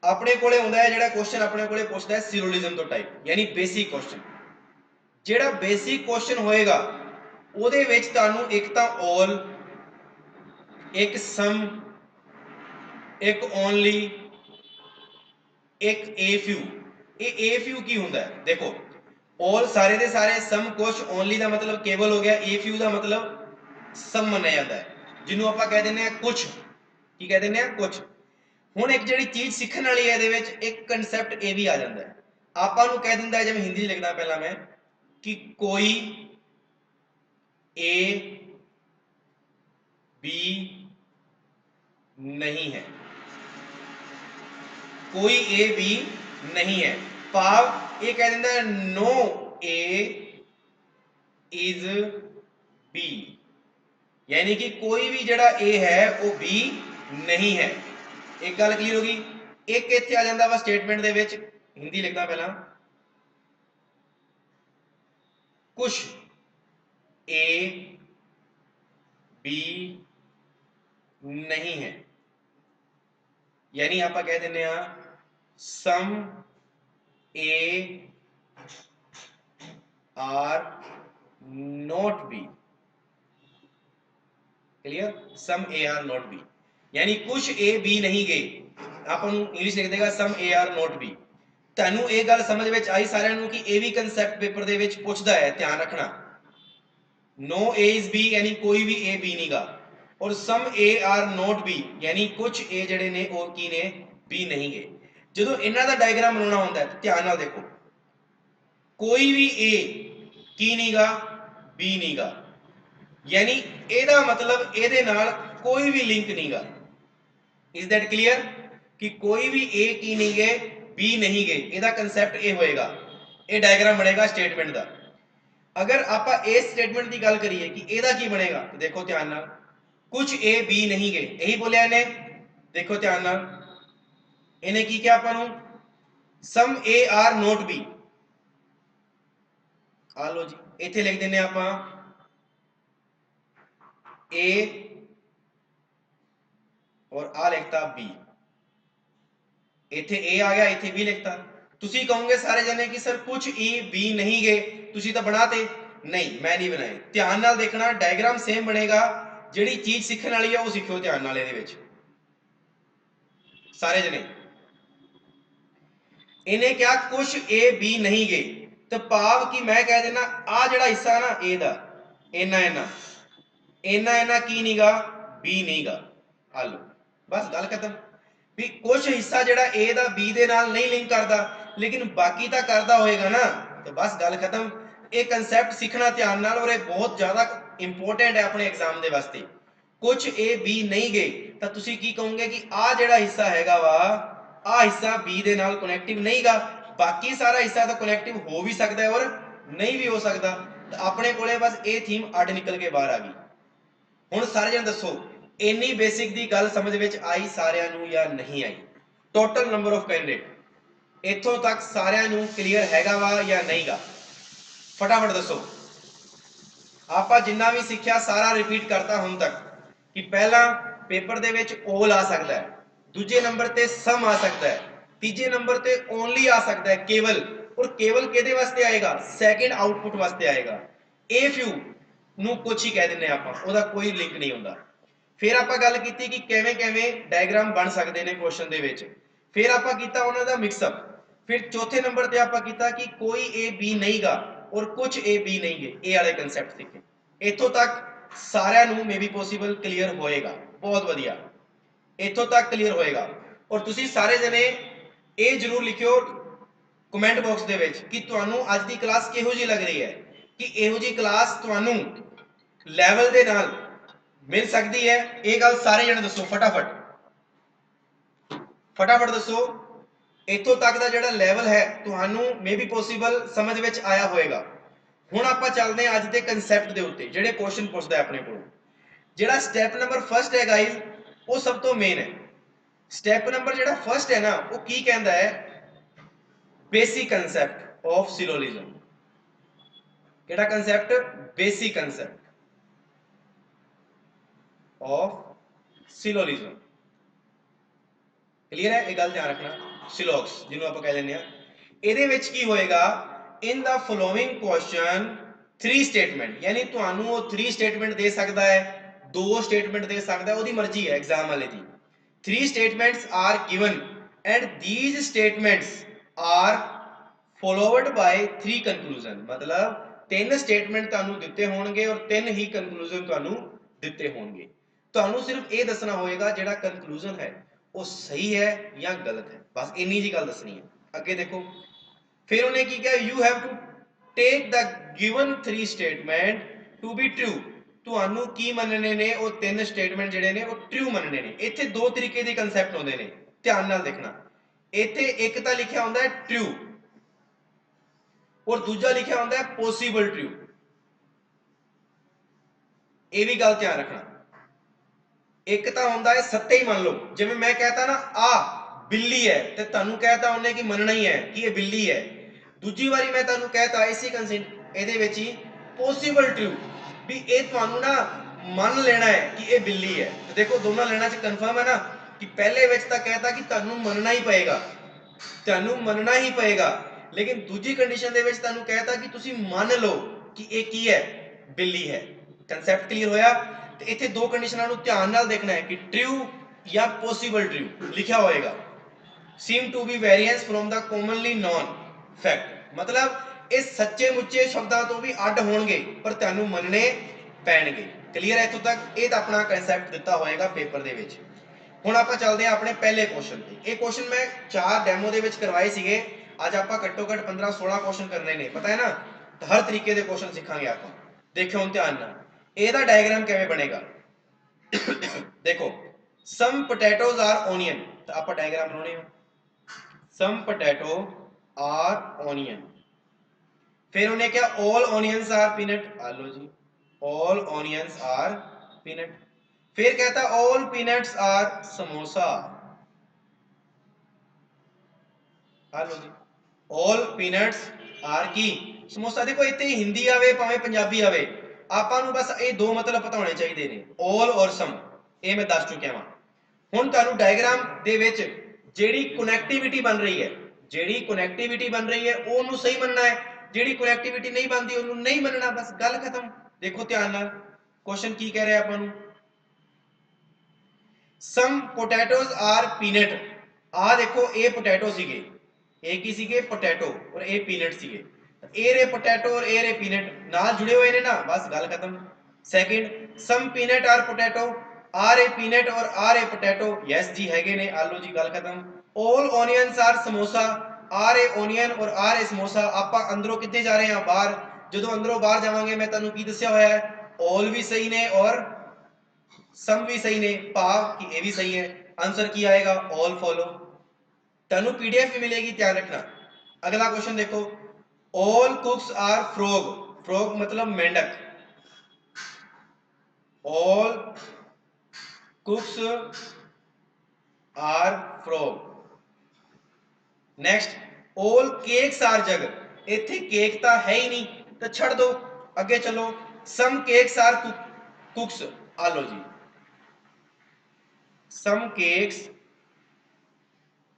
ਆਪਣੇ ਕੋਲੇ ਆਉਂਦਾ ਹੈ ਜਿਹੜਾ ਕੁਐਸਚਨ ਆਪਣੇ ਕੋਲੇ ਪੁੱਛਦਾ ਹੈ ਸਿਲੋਜਿਜ਼ਮ ਤੋਂ ਟਾਈਪ ਯਾਨੀ ਬੇਸਿਕ ਕੁਐਸਚਨ। ਜਿਹੜਾ ਬੇਸਿਕ ਕੁਐਸਚਨ ਹੋਏਗਾ ਉਹਦੇ ਵਿੱਚ ਤੁਹਾਨੂੰ ਇੱਕ ਤਾਂ all, ਇੱਕ ਸਮ, ਇੱਕ ਓਨਲੀ, ਇੱਕ a few। ਇਹ a few ਕੀ ਹੁੰਦਾ ਹੈ ਦੇਖੋ, all ਸਾਰੇ ਦੇ ਸਾਰੇ, ਸਮ ਕੁਛ, ਓਨਲੀ ਦਾ ਮਤਲਬ ਕੇਵਲ ਹੋ ਗਿਆ, a few ਦਾ ਮਤਲਬ ਸਮ ਮੰਨਿਆ ਜਾਂਦਾ ਹੈ ਜਿਹਨੂੰ ਆਪਾਂ ਕਹਿ ਦਿੰਦੇ ਆ ਕੁਛ। ਕੀ ਕਹਿ ਦਿੰਦੇ ਆ? ਕੁਛ। ਹੁਣ ਇੱਕ ਜਿਹੜੀ ਚੀਜ਼ ਸਿੱਖਣ ਵਾਲੀ ਹੈ ਇਹਦੇ ਵਿੱਚ ਇੱਕ ਕਨਸੈਪਟ ਇਹ ਵੀ ਆ ਜਾਂਦਾ ਹੈ, ਆਪਾਂ ਨੂੰ ਕਹਿ ਦਿੰਦਾ ਹੈ, ਜਿਵੇਂ ਹਿੰਦੀ ਲਿਖਦਾ ਪਹਿਲਾਂ ਮੈਂ ਕਿ ਕੋਈ A B नहीं है, कोई A B नहीं है, भाव ये कह देता है नो A is B, यानी कि कोई भी जड़ा A है वो B नहीं है। एक गल क्लियर होगी। एक इत्थे आ जाता वा स्टेटमेंट दे विच, हिंदी लिखदा पहला कुछ ए बी नहीं है, यानी आप कह देने some A are not B. Clear, some A are not B यानी कुछ ए बी नहीं गए, ਆਪਾਂ ਨੂੰ ਇੰਗਲਿਸ਼ ਲਿਖ ਦੇਗਾ ਸਮ ਏ ਆਰ ਨੋਟ ਬੀ। ਤੁਹਾਨੂੰ ਇਹ ਗੱਲ ਸਮਝ ਵਿੱਚ ਆਈ ਸਾਰਿਆਂ ਨੂੰ ਕਿ ਇਹ ਵੀ ਕਨਸੈਪਟ ਪੇਪਰ ਦੇ ਵਿੱਚ ਪੁੱਛਦਾ ਹੈ, ਧਿਆਨ ਰੱਖਣਾ। नो ए इज बी यानी कोई भी ए बी नहीं गा, और सम ए आर नॉट बी यानी कुछ ए जड़े ने और की ने बी नहीं गए। जो इन्हां दा डायग्राम बनाना होंदा है ध्यान नाल देखो, कोई भी ए की नहीं गा बी नहीं गा, यानी एदा मतलब एदे नाल कोई भी लिंक नहीं गा। इज दैट क्लियर कि कोई भी ए की नहीं गए बी नहीं गए, एदा कंसैप्ट ए होएगा, ये डायग्राम बनेगा स्टेटमेंट दा। अगर आप इस स्टेटमेंट की गल करिए कि एदा की बनेगा, तो देखो ध्यान नाल कुछ ए बी नहीं गए, यही बोलिया इन्हें। देखो ध्यान नाल इन्हें की क्या आपां सम ए आर नॉट बी, आ लो जी इत्थे लिख देने आपां ए और आ लिखता बी, इत्थे ए आ गया इत्थे बी लिखता। तुसी कहोगे सारे जने कि सर कुछ ए बी नहीं गए, तुसी तो बनाते, नहीं मैं नहीं बनाए। ध्यान नाल देखना डायग्राम सेम बनेगा, जिहड़ी चीज सीखण वाली है वो सीखो ध्यान नाल। इहदे विच सारे जने इन्हें क्या कुछ ए बी नहीं गए, तो भाव कि मैं कह देना आ जिहड़ा हिस्सा ना ए दा इन्ना इन्ना इन्ना इन्ना की नहीं गा बी नहीं गा, आ लो बस गल खत्म। भी कुछ हिस्सा जिहड़ा ए दा बी दे नाल नहीं लिंक करदा, लेकिन बाकी तो करदा होएगा ना, तो बस गल खत्म। ये कंसैप्ट सीखना ध्यान नाल, और ये बहुत ज्यादा इंपोर्टेंट है अपने एग्जाम दे वास्ते। कुछ ए बी नहीं गए तो तुसी की कहोगे कि आ जिहड़ा हिस्सा हैगा वा आ हिस्सा बी दे नाल कनेक्टिव नहीं गा, बाकी सारा हिस्सा तो कनेक्टिव हो भी सकता है और नहीं भी हो सकता। तो अपने कोले बस ये थीम अड निकल के बाहर आ गई। हुण सारे जन दसो इन्नी बेसिक दी गल समझ विच आई सारियां नूं या नहीं आई? टोटल नंबर ऑफ कैंडिडेट इत्थों तक सारियां नूं क्लीयर हैगा वा या नहीं गा? फटाफट दसो। आपां जिन्ना भी सीखिया सारा रिपीट करता हुण तक कि पहला पेपर दे विच ओल आ सकता है, दूजे नंबर ते सम आ सकता है, तीजे नंबर ते ओनली आ सकता है केवल, और केवल किहदे वास्ते आएगा? सेकंड आउटपुट वास्ते आएगा। ए फ्यू नूं कुछ ही कह दिंदे आपां, ओहदा कोई लिंक नहीं हुंदा। फिर आपां गल कीती कि किवें किवें डायग्राम बन सकदे ने क्वेश्चन दे विच, फिर आपां कीता उहनां दा मिक्सअप। फिर चौथे नंबर ते आपां कीता कि कोई ए बी नहीं गा और कुछ ए बी नहीं गे, ए वाले कंसैप्ट सीखे। इत्थों तक सारियां नूं मे बी पॉसिबल क्लीयर होएगा, बहुत वधिया इत्थों तक क्लीयर होएगा। और तुसी सारे जने ये जरूर लिखियो कमेंट बॉक्स दे विच कि तुहानूं अज दी क्लास किहो जी लग रही है, कि इहो जी क्लास तुहानूं लैवल दे नाल मिल सकती है। ये गल सारे जने दसो फटाफट, फटाफट दसो इत्थों तक दा जिहड़ा लैवल है तुहानूं मे बी पॉसिबल समझ विच आया होएगा। हुण आपां चलदे हां अज दे कंसैप्ट दे उत्ते, जिहड़े क्वेश्चन पुछदा है अपने कोल। जिहड़ा स्टैप नंबर फर्स्ट है गाइस वो सब तो मेन है। स्टैप नंबर जिहड़ा फर्स्ट है ना वो की कहंदा है? Basic concept of syllogism. केड़ा concept? Basic concept of syllogism. Clear है? एक गल ध्यान रखना, सिलोग्स जिन्हों आप कह लेने हैं। ਇਹਦੇ ਵਿੱਚ ਕੀ ਹੋਏਗਾ? In the following question 3 statement, यानी ਤੁਹਾਨੂੰ ਉਹ 3 स्टेटमेंट दे सकता है, 2 स्टेटमेंट दे सकता है, ਉਹਦੀ ਮਰਜ਼ੀ है एग्जाम वाले ਦੀ। 3 statements are given and these statements are followed by 3 conclusion. मतलब 3 स्टेटमेंट ਤੁਹਾਨੂੰ ਦਿੱਤੇ ਹੋਣਗੇ और 3 ਹੀ कंक्लूजन ਤੁਹਾਨੂੰ ਦਿੱਤੇ ਹੋਣਗੇ। ਤੁਹਾਨੂੰ ਸਿਰਫ ਇਹ ਦੱਸਣਾ ਹੋਏਗਾ ਜਿਹੜਾ ਕੰਕਲੂਜਨ ਹੈ ਉਹ ਸਹੀ ਹੈ ਜਾਂ ਗਲਤ ਹੈ, ਬਸ ਇੰਨੀ ਜੀ ਗੱਲ ਦੱਸਣੀ ਹੈ। ਅੱਗੇ ਦੇਖੋ फिर उन्हें की क्या? You have to take the given 3 statement to be true. ਤੁਹਾਨੂੰ ਕੀ ਮੰਨਣੇ ਨੇ? ਉਹ 3 स्टेटमेंट ਜਿਹੜੇ ਨੇ ਉਹ ट्रू ਮੰਨਣੇ ਨੇ। ਇੱਥੇ ਦੋ ਤਰੀਕੇ ਦੇ ਕਨਸੈਪਟ ਹੁੰਦੇ ਨੇ, ਧਿਆਨ ਨਾਲ ਦੇਖਣਾ। ਇੱਥੇ ਇੱਕ ਤਾਂ ਲਿਖਿਆ ਹੁੰਦਾ ਹੈ ट्रू और दूजा लिखा ਹੁੰਦਾ है पॉसिबल ट्रू। ਇਹ ਵੀ ਗੱਲ ਧਿਆਨ ਰੱਖਣਾ। ਇੱਕ ਤਾਂ ਹੁੰਦਾ ਹੈ ਸੱਤੇ ਹੀ ਮੰਨ ਲਓ, ਜਿਵੇਂ ਮੈਂ ਕਹਤਾ ਨਾ ਆ ਬਿੱਲੀ ਹੈ ਤੇ ਤੁਹਾਨੂੰ ਕਹਿਤਾ ਉਹਨੇ ਕਿ ਮੰਨਣਾ ਹੀ ਹੈ ਕਿ ਇਹ ਬਿੱਲੀ ਹੈ। दूजी बारी मैं तुहानू कहता इसी कंसेंट ਇਹਦੇ ਵਿੱਚ ਹੀ ਪੋਸੀਬਲ ਟਰੂ, ਵੀ ਇਹ ਤੁਹਾਨੂੰ ਨਾ ਮੰਨ ਲੈਣਾ ਹੈ ਕਿ ਇਹ ਬਿੱਲੀ ਹੈ। ਤੇ ਦੇਖੋ ਦੋਨਾਂ ਲੈਣਾ 'ਚ ਕਨਫਰਮ ਹੈ ਨਾ ਕਿ ਪਹਿਲੇ ਵਿੱਚ ਤਾਂ ਕਹਿਤਾ ਕਿ ਤੁਹਾਨੂੰ ਮੰਨਣਾ ਹੀ ਪਏਗਾ, ਤੁਹਾਨੂੰ ਮੰਨਣਾ ਹੀ ਪਏਗਾ, ਲੇਕਿਨ ਦੂਜੀ ਕੰਡੀਸ਼ਨ ਦੇ ਵਿੱਚ ਤੁਹਾਨੂੰ ਕਹਿਤਾ ਕਿ ਤੁਸੀਂ ਮੰਨ ਲਓ ਕਿ ਇਹ ਕੀ ਹੈ, ਬਿੱਲੀ ਹੈ। ਕਨਸੈਪਟ ਕਲੀਅਰ ਹੋਇਆ? ਤੇ ਇੱਥੇ ਦੋ ਕੰਡੀਸ਼ਨਾਂ ਨੂੰ ਧਿਆਨ ਨਾਲ ਦੇਖਣਾ ਹੈ ਕਿ ਟਰੂ ਜਾਂ ਪੋਸੀਬਲ ਟਰੂ ਲਿਖਿਆ ਹੋਏਗਾ। seem to be variance from the commonly known fact, मतलब ਇਹ ਸੱਚੇ ਮੁੱਚੇ ਸ਼ਬਦਾਂ ਤੋਂ ਵੀ ਅੱਡ ਹੋਣਗੇ ਪਰ ਤੁਹਾਨੂੰ ਮੰਨਣੇ ਪੈਣਗੇ। ਕਲੀਅਰ ਹੈ ਇੱਥੋਂ ਤੱਕ? ਇਹ ਤਾਂ ਆਪਣਾ ਕਨਸੈਪਟ ਦਿੱਤਾ ਹੋਏਗਾ ਪੇਪਰ ਦੇ ਵਿੱਚ। ਹੁਣ ਆਪਾਂ ਚੱਲਦੇ ਹਾਂ ਆਪਣੇ ਪਹਿਲੇ ਕੁਐਸਚਨ ਤੇ। ਇਹ ਕੁਐਸਚਨ ਮੈਂ 4 ਡੈਮੋ ਦੇ ਵਿੱਚ ਕਰਵਾਏ ਸੀਗੇ, ਅੱਜ ਆਪਾਂ ਘੱਟੋ ਘੱਟ 15-16 ਕੁਐਸਚਨ ਕਰਨੇ ਨੇ, ਪਤਾ ਹੈ ਨਾ? ਤਾਂ ਹਰ ਤਰੀਕੇ ਦੇ ਕੁਐਸਚਨ ਸਿੱਖਾਂਗੇ ਆਪਾਂ। ਦੇਖਿਓ ਹੁਣ ਧਿਆਨ ਨਾਲ, ਇਹਦਾ ਡਾਇਗਰਾਮ ਕਿਵੇਂ ਬਣੇਗਾ। ਦੇਖੋ some potatoes are onion, ਤਾਂ ਆਪਾਂ ਡਾਇਗਰਾਮ ਬਣਾਉਣੇ ਆ। some potato are onion, फिर उन्हें क्या all onions are peanut, आ लो जी all onions are peanut। फिर कहता all peanuts are समोसा, आ लो जी all peanuts are की समोसा। देखो इतने हिंदी आवे भावें पंजाबी आवे, ਆਪਾਂ ਨੂੰ ਬਸ ਇਹ ਦੋ ਮਤਲਬ ਪਤਾ ਹੋਣੇ ਚਾਹੀਦੇ ਨੇ, all ਔਰ some, ਇਹ ਮੈਂ ਦੱਸ ਚੁੱਕਿਆ ਵਾਂ। ਹੁਣ ਤੁਹਾਨੂੰ ਡਾਇਗਰਾਮ ਦੇ ਵਿੱਚ ਜਿਹੜੀ ਕਨੈਕਟੀਵਿਟੀ ਬਣ ਰਹੀ ਹੈ, ਜਿਹੜੀ ਕਨੈਕਟੀਵਿਟੀ ਬਣ ਰਹੀ ਹੈ ਉਹਨੂੰ ਸਹੀ ਮੰਨਣਾ ਹੈ, ਜਿਹੜੀ ਕਨੈਕਟੀਵਿਟੀ ਨਹੀਂ ਬਣਦੀ ਉਹਨੂੰ ਨਹੀਂ ਮੰਨਣਾ, ਬਸ ਗੱਲ ਖਤਮ। ਦੇਖੋ ਧਿਆਨ ਨਾਲ ਕੁਐਸਚਨ ਕੀ ਕਹਿ ਰਿਹਾ ਆਪਾਂ ਨੂੰ। some potatoes are peanut, ਆ ਦੇਖੋ ਇਹ ਪੋਟੈਟੋ ਸੀਗੇ, ਇਹ ਕੀ ਸੀਗੇ, ਪੋਟੈਟੋ, ਔਰ ਇਹ ਪੀਨਟ ਸੀਗੇ। ਇਹ ਰੇ ਪੋਟੈਟੋ ਔਰ ਇਹ ਰੇ ਪੀਨਟ ਨਾਲ ਜੁੜੇ ਹੋਏ ਨੇ ਨਾ, ਬਸ ਗੱਲ ਖਤਮ। Second some peanut are potato, ਆਰ ਏ ਪੀਨਟ ਔਰ ਆਰ ਏ ਪੋਟੈਟੋ, ਯੈਸ ਜੀ ਹੈਗੇ ਨੇ, ਆ ਲੋ ਜੀ ਗੱਲ ਖਤਮ। all onions are ਸਮੋਸਾ, ਆਰ ਏ ਓਨੀਅਨ ਔਰ ਆਰ ਏ ਸਮੋਸਾ। ਆਪਾਂ ਅੰਦਰੋਂ ਕਿੱਥੇ ਜਾ ਰਹੇ ਹਾਂ, ਬਾਹਰ। ਜਦੋਂ ਅੰਦਰੋਂ ਬਾਹਰ ਜਾਵਾਂਗੇ ਮੈਂ ਤੁਹਾਨੂੰ ਕੀ ਦੱਸਿਆ ਹੋਇਆ ਹੈ, all ਵੀ ਸਹੀ ਨੇ ਔਰ some ਵੀ ਸਹੀ ਨੇ, ਭਾਵ ਕਿ ਇਹ ਵੀ ਸਹੀ ਹੈ। ਆंसर ਕੀ ਆਏਗਾ, all follow। ਤੁਹਾਨੂੰ ਪੀਡੀਐਫ ਵੀ ਮਿਲੇਗੀ, ਧਿਆਨ ਰੱਖਣਾ। अगला क्वेश्चन देखो all cooks are frog, frog मतलब मेंढक, all cooks are frog। Next all cakes are jug, इथे केक तो है ही नहीं तो छड़ दो, अगे चलो some cakes are cooks, आ लो जी some cakes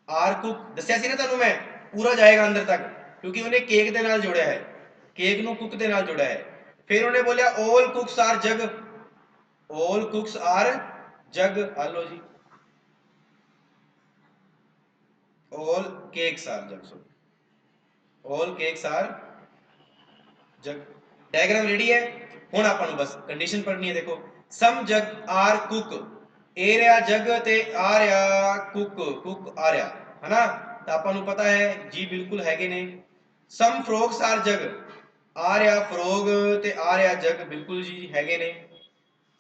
are cook, दस्या सी ना तुहानू मैं, पूरा जाएगा अंदर तक क्योंकि उन्हें केक दे नाल जोड़िया है, केक नू कुक दे नाल जोड़ा है। फिर उन्हें बोलिया all cooks are jug, all cooks are jug, आ लो जी all cakes are jug, sorry all cakes are jug। Diagram ready है। हुण आपां नू बस कंडीशन पढ़नी है। देखो some jug are cook, ए रहा जग ते आ रहा कुक, कुक आ रहा है ना, तो आपां नू पता है जी बिल्कुल हैगे ने। some frogs are jug, आ रहा फ्रॉग ते आ रहा जग, बिल्कुल जी हैगे ने।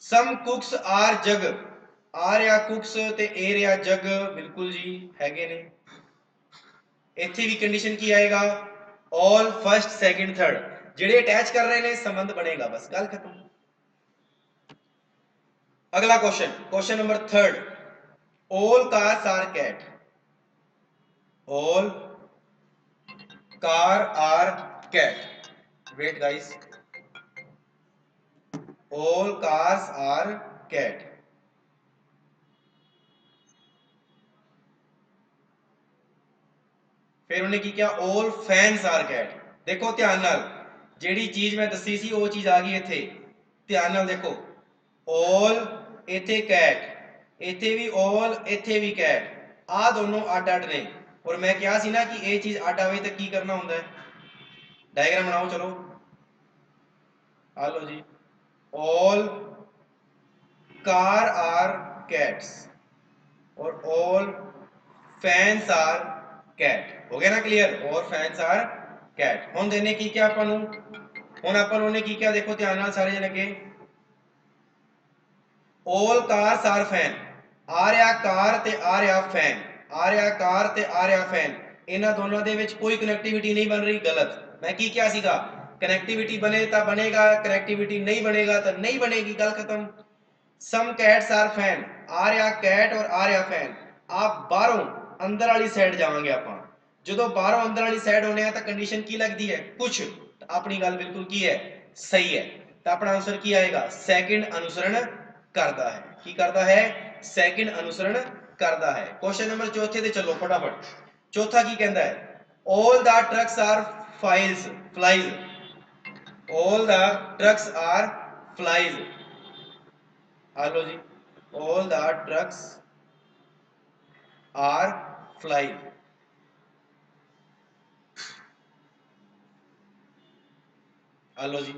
some cooks are jug, आ रहा कुक्स ते ए रहा जग, बिल्कुल जी हैगे ने। इत्थे भी कंडीशन की आएगा, all फर्स्ट सेकंड थर्ड, जेडे अटैच कर रहे ने संबंध बनेगा, बस गल खत्म। अगला question, question number 3, all cars are cat, all car are cat, wait guys, all cars are cat। फिर उन्हें की क्या, all fans are cat। देखो ध्यान नाल जेड़ी चीज मैं दसी सी वो चीज आ गई इत्थे, ध्यान नाल देखो all इत्थे cat, इत्थे भी all इत्थे भी cat, आ दोनों अड अड ने। और मैं कहा सी ना कि ये चीज अड आवे तो की करना हुंदा है, डायग्राम बनाओ चलो, आ लो जी all car are cats और all fans are cat, हो गया ना क्लियर, और फैंस आर कैट। हुण देने की क्या आपां नू, हुण आपां नू ने की क्या, देखो ध्यान नाल सारे जने के all cars are fan, आ रहा कार ते आ रहा फैन, आ रहा कार ते आ रहा फैन, इन्हां दोनों दे विच कोई कनेक्टिविटी नहीं बन रही, गलत। मैं की क्या सीगा, कनेक्टिविटी बने तो बनेगा, कनेक्टिविटी नहीं बनेगा तो नहीं बनेगी, गल खत्म। some cats are fan, आ रहा कैट और आ रहा फैन। आप बाहरों अंदर वाली साइड जावांगे आपां, जो बाहरों अंदर वाली साइड होने तो कंडीशन की लगती है कुछ, तो अपनी गल बिल्कुल की है सही है। तो अपना आंसर की आएगा सेकंड अनुसरण करता है। की करता है? सेकंड अनुसरण करता है। क्वेश्चन नंबर चौथे ते चलो फटाफट। चौथा की कहता है? All the trucks are flies. All the trucks are flies. Hello जी, all the trucks are flies. Hello जी।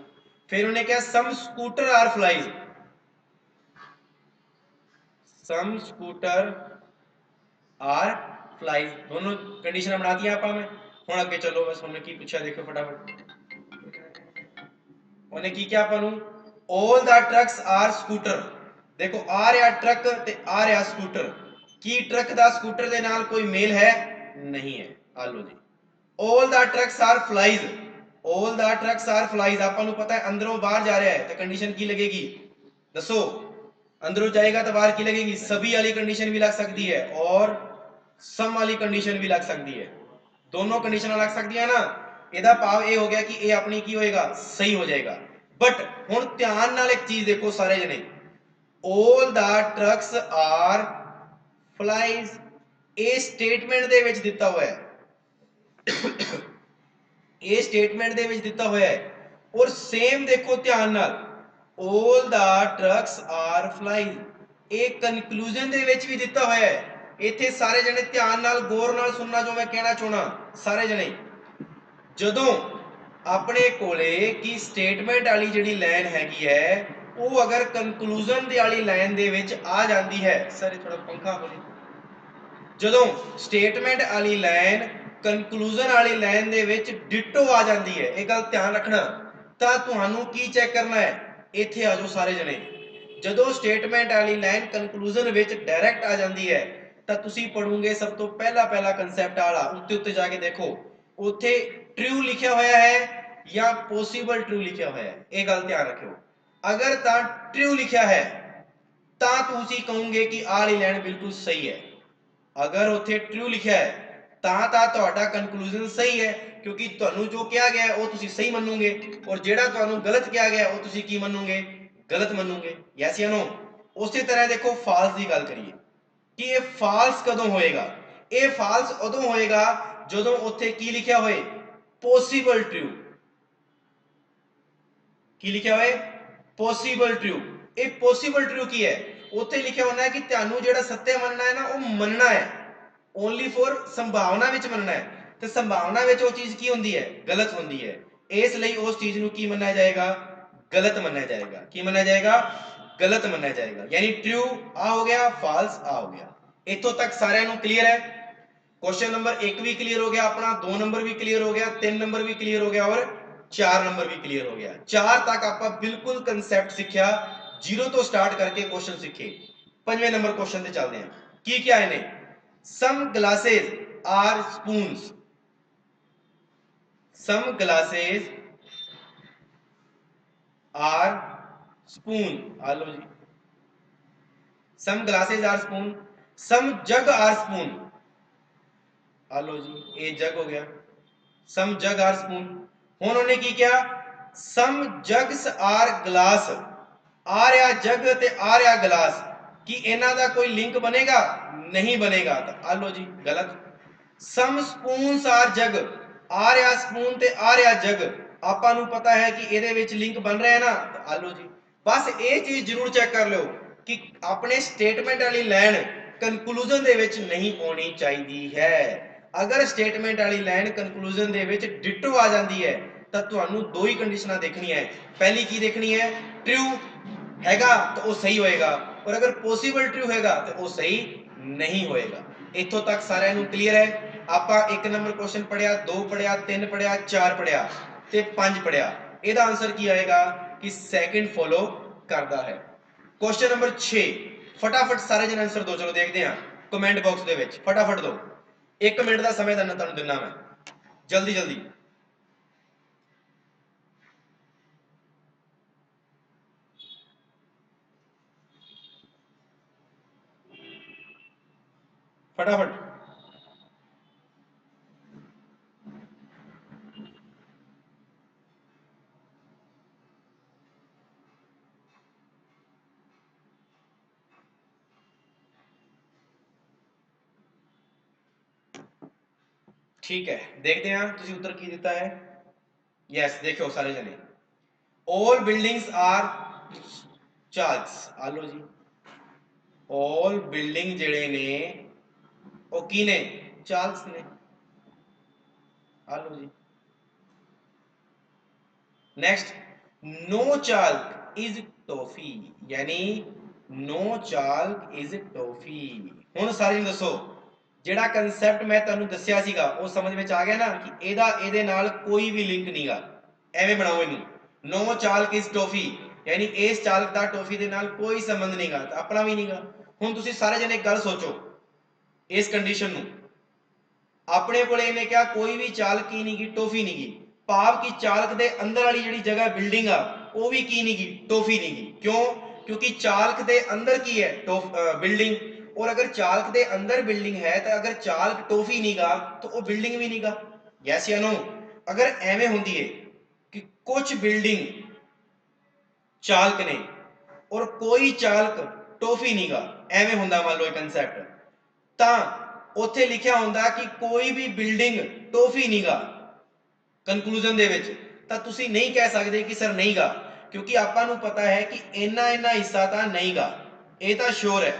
फिर उन्हें क्या? Some scooter are flies. Some scooter are flies. दोनों कंडीशन बना दी आपा में। हुण अगे चलो, बस उन्हें की पूछा देखो फटाफट। उन्हें की क्या आपा नूं? All the trucks are scooter. देखो आ रहा ट्रक ते आ रहा स्कूटर। की ट्रक दा स्कूटर दे नाल कोई मेल है? नहीं है। आलो जी। All the trucks are flies. All the trucks are flies आपा नूं पता है अंदरों बाहर जा रहा है तो कंडीशन की लगेगी? दसो। अंदरों जाएगा तो बाहर की लगेगी? सभी वाली कंडीशन भी लग सकती है और सम वाली कंडीशन भी लग सकती है। दोनों कंडीशन लग सकती है ना। ਇਹਦਾ ਭਾਵ ਇਹ ਹੋ ਗਿਆ ਕਿ ਇਹ ਆਪਣੀ ਕੀ ਹੋਏਗਾ? ਸਹੀ ਹੋ ਜਾਏਗਾ। ਬਟ ਹੁਣ ਧਿਆਨ ਨਾਲ ਇੱਕ ਚੀਜ਼ ਦੇਖੋ ਸਾਰੇ ਜਣੇ। all the trucks are flies ਇਹ ਸਟੇਟਮੈਂਟ ਦੇ ਵਿੱਚ ਦਿੱਤਾ ਹੋਇਆ ਹੈ। ਇਹ ਸਟੇਟਮੈਂਟ ਦੇ ਵਿੱਚ ਦਿੱਤਾ ਹੋਇਆ ਹੈ। ਔਰ ਸੇਮ ਦੇਖੋ ਧਿਆਨ ਨਾਲ all the trucks are flies ਇਹ ਕਨਕਲੂਜਨ ਦੇ ਵਿੱਚ ਵੀ ਦਿੱਤਾ ਹੋਇਆ ਹੈ। ਇੱਥੇ ਸਾਰੇ ਜਣੇ ਧਿਆਨ ਨਾਲ ਗੌਰ ਨਾਲ ਸੁਣਨਾ ਜੋ ਮੈਂ ਕਹਿਣਾ ਚਾਹਣਾ ਸਾਰੇ ਜਣੇ। ਜਦੋਂ ਆਪਣੇ ਕੋਲੇ ਕੀ ਸਟੇਟਮੈਂਟ ਵਾਲੀ ਜਿਹੜੀ ਲਾਈਨ ਹੈਗੀ ਹੈ ਉਹ ਅਗਰ ਕਨਕਲੂਜਨ ਦੀ ਵਾਲੀ ਲਾਈਨ ਦੇ ਵਿੱਚ ਆ ਜਾਂਦੀ ਹੈ, ਸਰ ਥੋੜਾ ਪੰਖਾ ਖੋਲੀ। ਜਦੋਂ ਸਟੇਟਮੈਂਟ ਵਾਲੀ ਲਾਈਨ ਕਨਕਲੂਜਨ ਵਾਲੀ ਲਾਈਨ ਦੇ ਵਿੱਚ ਡਿਟੋ ਆ ਜਾਂਦੀ ਹੈ, ਇਹ ਗੱਲ ਧਿਆਨ ਰੱਖਣਾ। ਤਾਂ ਤੁਹਾਨੂੰ ਕੀ ਚੈੱਕ ਕਰਨਾ ਹੈ? ਇੱਥੇ ਆ ਜਾਓ ਸਾਰੇ ਜਣੇ। ਜਦੋਂ ਸਟੇਟਮੈਂਟ ਵਾਲੀ ਲਾਈਨ ਕਨਕਲੂਜਨ ਵਿੱਚ ਡਾਇਰੈਕਟ ਆ ਜਾਂਦੀ ਹੈ ਤਾਂ ਤੁਸੀਂ ਪੜੋਗੇ ਸਭ ਤੋਂ ਪਹਿਲਾ ਕਨਸੈਪਟ ਵਾਲਾ ਉੱਤੇ ਜਾ ਕੇ ਦੇਖੋ ਉੱਥੇ ट्रू लिखा होया है या पॉसिबल ट्रू लिखा होया है। एक गल ध्यान रखियो। अगर ता ट्रू लिखा है ता तुसी कहोगे कि आ वाली लाइन बिल्कुल सही है। अगर उत्थे ट्रू लिखा है ता तुहाडा कंक्लूजन सही है क्योंकि तुहानू जो कहा गया है वो तुसी सही मनोगे और जेड़ा तुहानू गलत कहा गया है वो तुसी की मनोगे? गलत मनोगे। यस या नो? उसी तरह देखो फाल्स की गल करिए कि ये फाल्स कदों होएगा? ये फाल्स उदों होएगा जदों उत्थे की लिखा होए? Possible true. की लिखा हुआ है? Possible true. ये पॉसिबल ट्रू की है? उत्थे लिखा होना है कि तुहानू जेड़ा सत्य मनना है ना वो मनना है ओनली फॉर संभावना विच मनना है। तो संभावना विच वो चीज की होंदी है? गलत होंदी है। इसलिए उस चीज नू की मन्ना जाएगा? गलत मन्ना जाएगा। की मन्ना जाएगा? गलत मन्ना जाएगा। यानी ट्रू आ हो गया, फॉल्स आ हो गया। इथों तक सारे नू क्लियर है? क्वेश्चन नंबर 1 भी क्लियर हो गया अपना, 2 नंबर भी क्लियर हो गया, 3 नंबर भी क्लियर हो गया और 4 नंबर भी क्लियर हो गया। 4 तक आप बिल्कुल कंसेप्ट सीखा, जीरो तो स्टार्ट करके क्वेश्चन सीखे। 5वें नंबर क्वेश्चन से चलते हैं। की क्या है ने? Some glasses are spoons. Some glasses are spoon. Hello जी। Some glasses are spoon. Some jug are spoon. Hello जी, ये जग हो गया। Some jug are spoon. हुण उन्हें की क्या? Some jugs are glass. आ रहा जग ते आ रहा गिलास, कि इन्हां दा कोई लिंक बनेगा? नहीं बनेगा। तो आलो जी गलत। सम स्पून्स आर जग। आ रहा स्पून ते आ रहा जग, आपां नूं पता है कि ਇਹਦੇ ਵਿੱਚ लिंक बन रहा है ना। तो आलो जी बस ਇਹ ਚੀਜ਼ ਜ਼ਰੂਰ ਚੈੱਕ ਕਰ ਲਿਓ ਕਿ ਆਪਣੇ ਸਟੇਟਮੈਂਟ ਵਾਲੀ ਲਾਈਨ ਕਨਕਲੂਜਨ ਦੇ ਵਿੱਚ ਨਹੀਂ ਆਉਣੀ ਚਾਹੀਦੀ ਹੈ। अगर स्टेटमेंट वाली लाइन कंक्लूजन दे विच डिटो आ जाती है तो तुहानू दो ही कंडीशनां देखनी है। पहली की देखनी है? ट्रू हैगा तो वो सही होएगा और अगर पॉसिबल ट्रू हैगा तो वो सही नहीं होएगा। इत्थों तक सारिਆਂ ਨੂੰ क्लियर है? ਆਪਾਂ 1 नंबर क्वेश्चन पढ़िया, 2 पढ़िया, 3 पढ़िया, 4 पढ़िया ते 5 पढ़िया। ਇਹਦਾ आंसर की आएगा कि सेकंड फॉलो करता है। क्वेश्चन नंबर 6 फटाफट सारे जन आंसर दो। चलो देखते हैं कमेंट बॉक्स ਦੇ ਵਿੱਚ फटाफट दो। 1 मिनट का समय ਤੁਹਾਨੂੰ ਦਿੰਨਾ मैं, जल्दी जल्दी। फटाफट। ठीक है, देखते हैं तुसी उत्तर की दिता है। यस, देखो सारे जने, ऑल बिल्डिंग्स आर चार्ल्स। आ लो जी, ऑल बिल्डिंग जेड़े ने वो की ने, चार्ल्स ने। आ लो जी। Next, no chalk is toffee, यानी नो चाल्क इज टॉफी। हुण सारे दसो, ਜਿਹੜਾ ਕਨਸੈਪਟ ਮੈਂ ਤੁਹਾਨੂੰ ਦੱਸਿਆ ਸੀਗਾ ਉਹ ਸਮਝ ਵਿੱਚ ਆ ਗਿਆ ਨਾ ਕਿ ਇਹਦੇ ਨਾਲ ਕੋਈ ਵੀ ਲਿੰਕ ਨਹੀਂਗਾ। ਐਵੇਂ ਬਣਾਓ ਇਹਨੂੰ, ਨੋ ਚਾਲਕ ਇਜ਼ ਟੋਫੀ, ਯਾਨੀ ਇਸ ਚਾਲਕ ਦਾ ਟੋਫੀ ਦੇ ਨਾਲ ਕੋਈ ਸੰਬੰਧ ਨਹੀਂਗਾ, ਆਪਣਾ ਵੀ ਨਹੀਂਗਾ। ਹੁਣ ਤੁਸੀਂ ਸਾਰੇ ਜਣੇ ਇੱਕ ਗੱਲ ਸੋਚੋ, ਇਸ ਕੰਡੀਸ਼ਨ ਨੂੰ ਆਪਣੇ ਕੋਲੇ ਇਹਨੇ ਕਿਹਾ ਕੋਈ ਵੀ ਚਾਲਕ ਕੀ ਨਹੀਂਗੀ, ਟੋਫੀ ਨਹੀਂਗੀ, ਭਾਵ ਕਿ ਚਾਲਕ ਦੇ ਅੰਦਰ ਵਾਲੀ ਜਿਹੜੀ ਜਗ੍ਹਾ ਬਿਲਡਿੰਗ ਆ ਉਹ ਵੀ ਕੀ ਨਹੀਂਗੀ, ਟੋਫੀ ਨਹੀਂਗੀ। ਕਿਉਂ? क्योंकि चालक के अंदर की है बिल्डिंग, और अगर चालक के अंदर बिल्डिंग है तो अगर चालक टोफी नहीं गा तो वो बिल्डिंग भी नहीं गा। यस या नो? अगर एवें होंदी है कि कुछ बिल्डिंग चालक ने और कोई चालक टोफी नहीं गा, एवें हुंदा मान लो कंसैप्ट, तां उत्थे लिखिया हुंदा कि कोई भी बिल्डिंग टोफी नहीं गा कंक्लूजन दे विच, तां तुसी नहीं कह सकदे कि सर नहीं गा, क्योंकि आपां नूं पता है कि इन्ना इन्ना हिस्सा तां नहीं गा, ये तां श्योर है।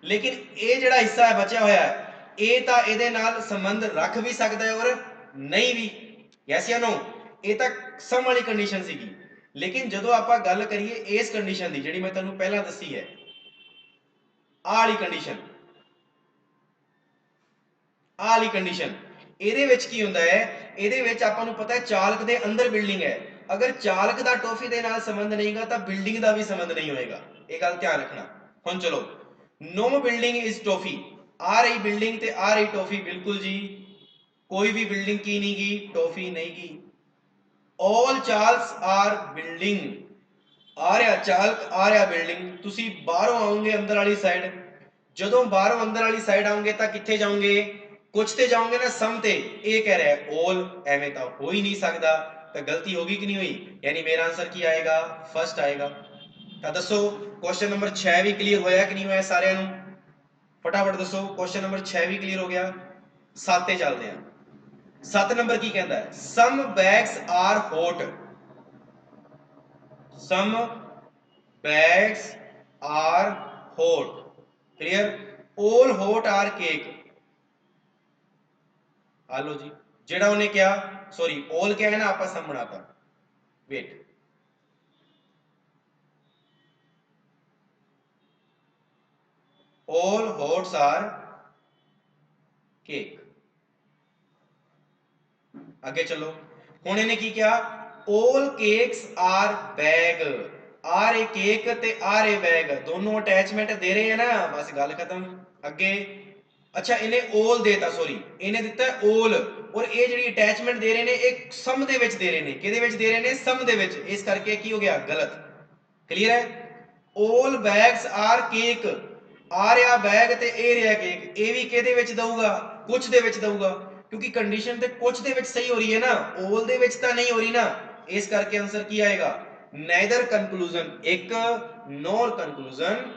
लेकिन ये जिहड़ा हिस्सा है बचा होया है ये तां इहदे नाल संबंध रख भी सकदा है और नहीं भी। यस या नो? ये तां सम वाली कंडीशन सीगी। लेकिन जदों आपां गल करिए इस कंडीशन दी जिहड़ी मैं तुहानूं पहलां दसी है, आ वाली कंडीशन, आ वाली कंडीशन, ਇਹਦੇ ਵਿੱਚ ਕੀ ਹੁੰਦਾ ਹੈ, ਇਹਦੇ ਵਿੱਚ ਆਪਾਂ ਨੂੰ ਪਤਾ ਹੈ ਚਾਲਕ ਦੇ ਅੰਦਰ ਬਿਲਡਿੰਗ ਹੈ, ਅਗਰ ਚਾਲਕ ਦਾ ਟੋਫੀ ਦੇ ਨਾਲ ਸੰਬੰਧ ਨਹੀਂਗਾ ਤਾਂ ਬਿਲਡਿੰਗ ਦਾ ਵੀ ਸੰਬੰਧ ਨਹੀਂ ਹੋਏਗਾ, ਇਹ ਗੱਲ ਧਿਆਨ ਰੱਖਣਾ। ਹੁਣ ਚਲੋ, नो बिल्डिंग इज टॉफी, आ रही बिल्डिंग ते आ रही टॉफी, बिल्कुल जी कोई भी बिल्डिंग की नहीं की, टॉफी नहीं की। ऑल चार्ल्स आर बिल्डिंग, आ रहा चालक आ रहा बिल्डिंग, तुसी बाहरों आओगे अंदर वाली साइड, जदों बाहरों अंदर वाली साइड आओगे तो कित्थे जाओगे, कुछ ते जाओगे ना सम ते, ये कह रहा है ऑल, एवें तो हो ही नहीं सकता, तो गलती होगी कि नहीं हुई, यानी मेरा आंसर की आएगा, फर्स्ट आएगा। तो दसो क्वेश्चन नंबर 6 भी क्लियर होया कि नहीं होया सारे नूं? फटाफट दसो, क्वेश्चन नंबर 6 भी क्लियर हो गया। 7 ते चलते हैं। 7 नंबर की कहता है, some bags are hot, some bags are hot, clear? All hot are cake. आ लो जी, जेड़ा उन्हें क्या, सॉरी ऑल क्या है ना, आपा सम बनाता, wait, all hots are cake। आगे चलो, हुण इन्हें की क्या, all cakes are bag, आर ए केक ते आर ए बैग, दोनों अटैचमेंट दे रहे हैं ना, बस गल खत्म। अगे अच्छा इन्हें ओल देता, सॉरी इन्हें दिता है ओल, और ये जिहड़ी अटैचमेंट दे रहे ने एक सम दे विच दे रहे ने, किहदे विच दे रहे ने, सम दे विच, इस करके की हो गया गलत। क्लियर है? ऑल बैग्स आर केक, आ रहा बैग ते ए रहा केक, ए भी किहदे विच दऊगा, कुछ दे विच दऊगा, क्योंकि कंडीशन ते कुछ दे विच सही हो रही है ना, ऑल दे विच तां नहीं हो रही ना, इस करके आंसर की आएगा, नेदर कंक्लूजन एक, नॉर कंक्लूजन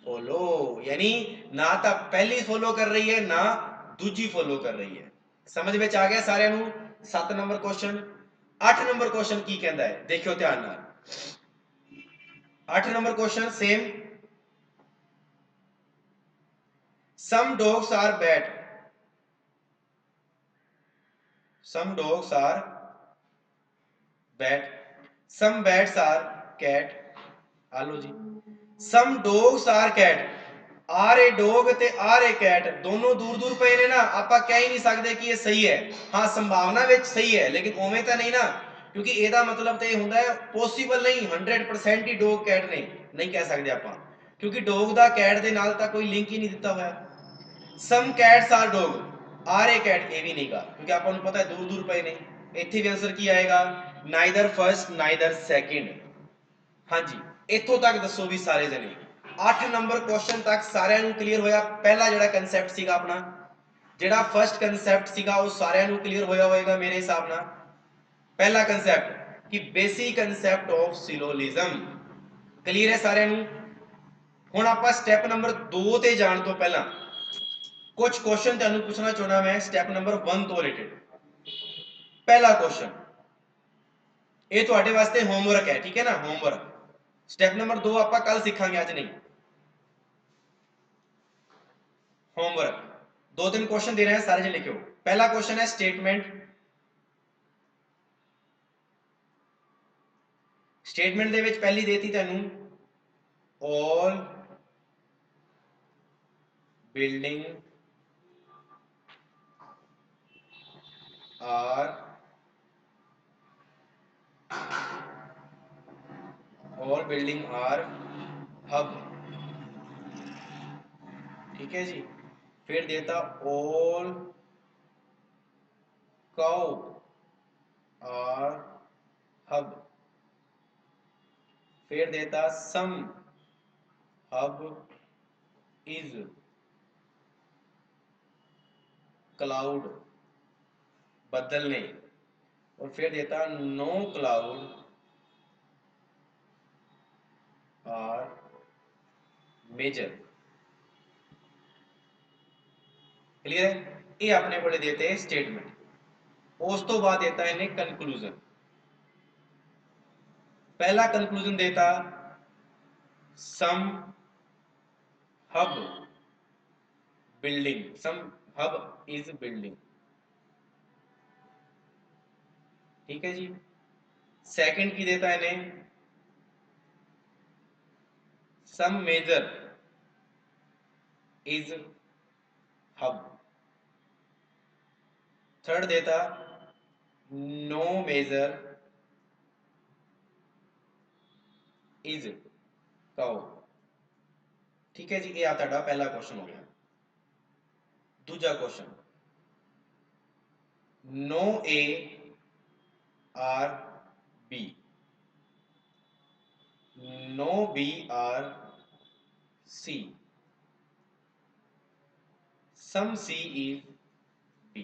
फॉलो, यानी ना तो पहली फॉलो कर रही है ना दूजी फॉलो कर रही है। समझ में आ गया सारे नूं? 7 नंबर क्वेश्चन। 8 नंबर क्वेश्चन की कहता है, देखियो ध्यान नाल। 8 number question same, some dogs are bad, some dogs are bad, some bats are cat। आ लो जी, some dogs are cat, आर ए डॉग ते आर ए कैट, दोनों दूर दूर पे ने ना, आपा कह ही नहीं सकते कि ये सही है। हाँ संभावना विच सही है, लेकिन उवें तो नहीं ना, क्योंकि एदा मतलब तो ये हुंदा है पॉसिबल नहीं 100% ही डॉग कैट ने, नहीं कह सकते आपां, क्योंकि डॉग दा कैट दे नाल तां कोई लिंक ही नहीं दिता होया। सम कैट्स आर डॉग, आर ए कैट ये भी नहीं गा, क्योंकि आपां नूं पता है दूर दूर पे ने, इत्थे भी आंसर की आएगा, नाइदर फर्स्ट नाइदर सेकंड। हाँ जी, इत्थों तक दसो भी सारे जने, 8 नंबर क्वेश्चन तक सारे नूं क्लियर होया। पहला जिहड़ा कंसैप्ट सीगा अपना, जिहड़ा फर्स्ट कंसैप्ट सीगा वो सारे नूं क्लियर होया होएगा मेरे हिसाब नाल। पहला कंसैप्ट कि basic concept of syllogism clear है सारे नूं। हुण आपां स्टैप नंबर 2 ते जाण तो पहला कुछ क्वेश्चन तुहानूं पूछना चाहना मैं स्टैप नंबर 1 तो रिलेटेड। पहला क्वेश्चन ये ਤੁਹਾਡੇ ਵਾਸਤੇ ਹੋਮਵਰਕ है, ठीक है ना, होमवर्क। स्टेप नंबर 2 ਆਪਾਂ ਕੱਲ ਸਿੱਖਾਂਗੇ, ਅੱਜ नहीं। होमवर्क 2-3 क्वेश्चन दे रहे हैं, सारे जने लिखो। पहला क्वेश्चन है स्टेटमेंट। स्टेटमेंट ਦੇ ਵਿੱਚ ਪਹਿਲੀ ਦੇਤੀ ਤੁਹਾਨੂੰ all building are hub, ठीक है जी। फिर देता all cow are hub। फिर देता some hub is cloud, बदल नहीं। और फिर देता no cloud are major। Clear है? ये अपने को देते हैं स्टेटमेंट। उस तो बाद देता है इन्हें कंक्लूजन। पहला कंक्लूजन देता some hub building, some hub is building, ठीक है जी। सेकंड की देता है इन्हें some major is hub. Third देता नो मेजर इज काउ, ठीक है जी। ये आता पहला क्वेश्चन हो गया। दूसरा question no A are B, no B are C, some C is B.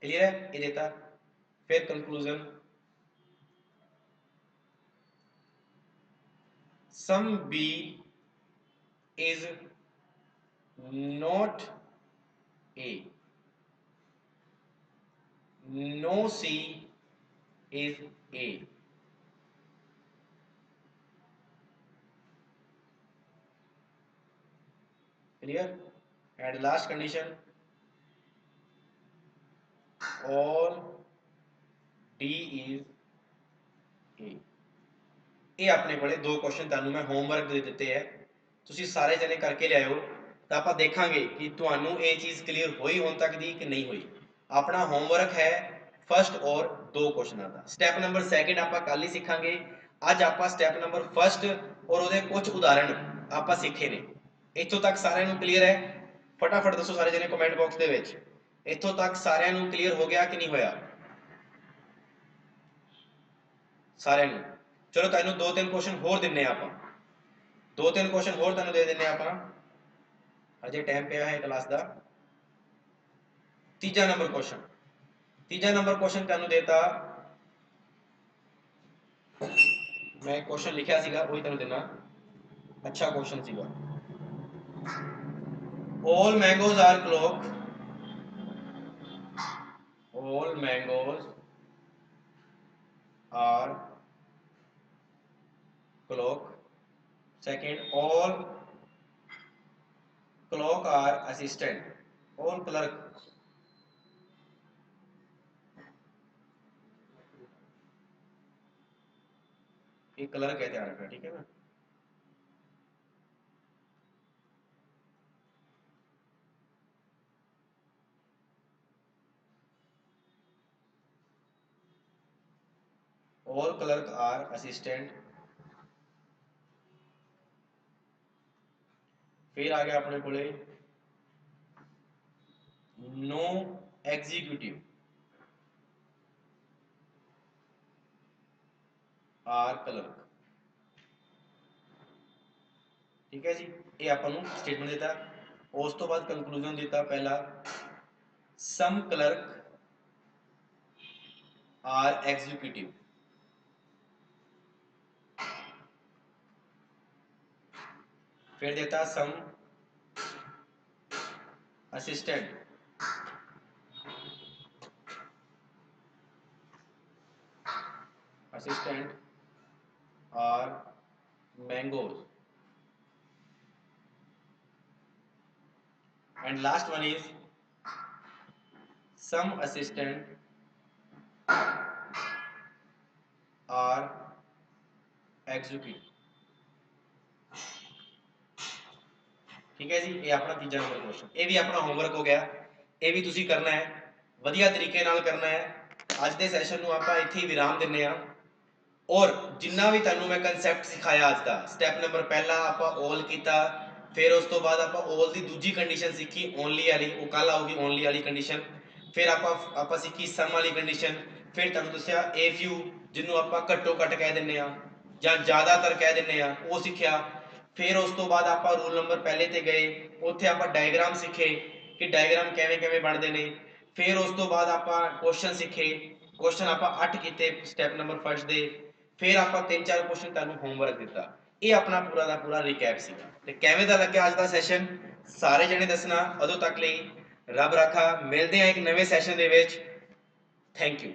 Clear है? ये देता। फिर conclusion some B is not A, no C is A. Clear? And last condition all D is A। ये अपने कोले दो question ਤੁਹਾਨੂੰ मैं होमवर्क दे ਦਿੱਤੇ है, ਤੁਸੀਂ ਸਾਰੇ ਜਣੇ ਕਰਕੇ ਲਿਆਓ। ਤਾਂ ਆਪਾਂ ਦੇਖਾਂਗੇ ਕਿ ਤੁਹਾਨੂੰ ਇਹ ਚੀਜ਼ ਕਲੀਅਰ ਹੋਈ ਹੁਣ ਤੱਕ ਦੀ ਕਿ ਨਹੀਂ ਹੋਈ। ਆਪਣਾ ਹੋਮਵਰਕ ਹੈ फर्स्ट और दो क्वेश्चनों का। स्टेप नंबर सेकंड ਆਪਾਂ ਕੱਲ ਹੀ ਸਿੱਖਾਂਗੇ। ਅੱਜ ਆਪਾਂ ਸਟੈਪ ਨੰਬਰ फर्स्ट और ਉਹਦੇ ਕੁਝ ਉਦਾਹਰਣ ਆਪਾਂ ਸਿੱਖੇ ਨੇ। ਇੱਥੋਂ ਤੱਕ ਸਾਰਿਆਂ ਨੂੰ ਕਲੀਅਰ ਹੈ? फटाफट ਦੱਸੋ ਸਾਰੇ ਜਣੇ ਕਮੈਂਟ ਬਾਕਸ ਦੇ ਵਿੱਚ। ਇੱਥੋਂ ਤੱਕ ਸਾਰਿਆਂ ਨੂੰ ਕਲੀਅਰ ਹੋ ਗਿਆ ਕਿ ਨਹੀਂ ਹੋਇਆ? सारे चलो तेन 2-3 क्वेश्चन होर दिने आप, 2-3 क्वेश्चन होर तेन दे दिने आप, अजे टाइम पे है क्लास का। तीजा नंबर क्वेश्चन, तीजा नंबर क्वेश्चन तेन देता, मैं क्वेश्चन लिखा सीगा वही तेन देना। अच्छा क्वेश्चन सीगा। All mangoes are clock, all mangoes are clock. Second all clock are assistant, all clerk. ये क्लर्क है, ध्यान रखना, ठीक है ना। All clerk are assistant. फिर आ गया अपने को नो एग्जीक्यूटिव आर क्लर्क, ठीक है जी। ये अपन स्टेटमेंट देता। उस तो बाद कंक्लूजन देता पहला सम क्लर्क आर एग्जीक्यूटिव, फिर देता सम assistant assistant are mangoes. And last one is some assistant are execute. ठीक है जी, ये अपना तीजा नंबर क्वेश्चन, ये भी अपना होमवर्क हो गया, ये भी तुसी करना है, वधिया तरीके नाल करना है। अज दे सैशन नूं आपां इत्थे ही विराम दिंने आ और जिन्ना भी तुहानूं मैं कंसैप्ट सिखाया अज दा, स्टैप नंबर पहला आपां ऑल कीता, फिर उस तो बाद आपां ऑल दी दूजी कंडीशन सीखी ओनली वाली, वो कल आऊगी ओनली वाली कंडीशन, फिर आपां सीखी सम वाली कंडीशन, फिर तुहानूं दस्सिया ए फ्यू जिन्नूं आपां घट्टो घट कह दिंने आ जां ज़्यादातर कह दिंने आ, वो सीखिया। फिर उस तो बाद आपां रूल नंबर पहले ते गए, उत्थे आपां डायग्राम सीखे कि डायग्राम किवें किवें बनदे ने। फिर उस तो बाद आपां क्वेश्चन सीखे, क्वेश्चन आपां 8 कीते स्टैप नंबर फर्स्ट दे, फिर आपां 3-4 क्वेश्चन तुहानूं होमवर्क दिता। ये अपना पूरा दा पूरा रिकैप सीगा ते किवें दा लग्गिया अज दा सैशन सारे जने दसना। उदों तक लई रब राखा, मिलदे आ एक नवें session they which. Thank you.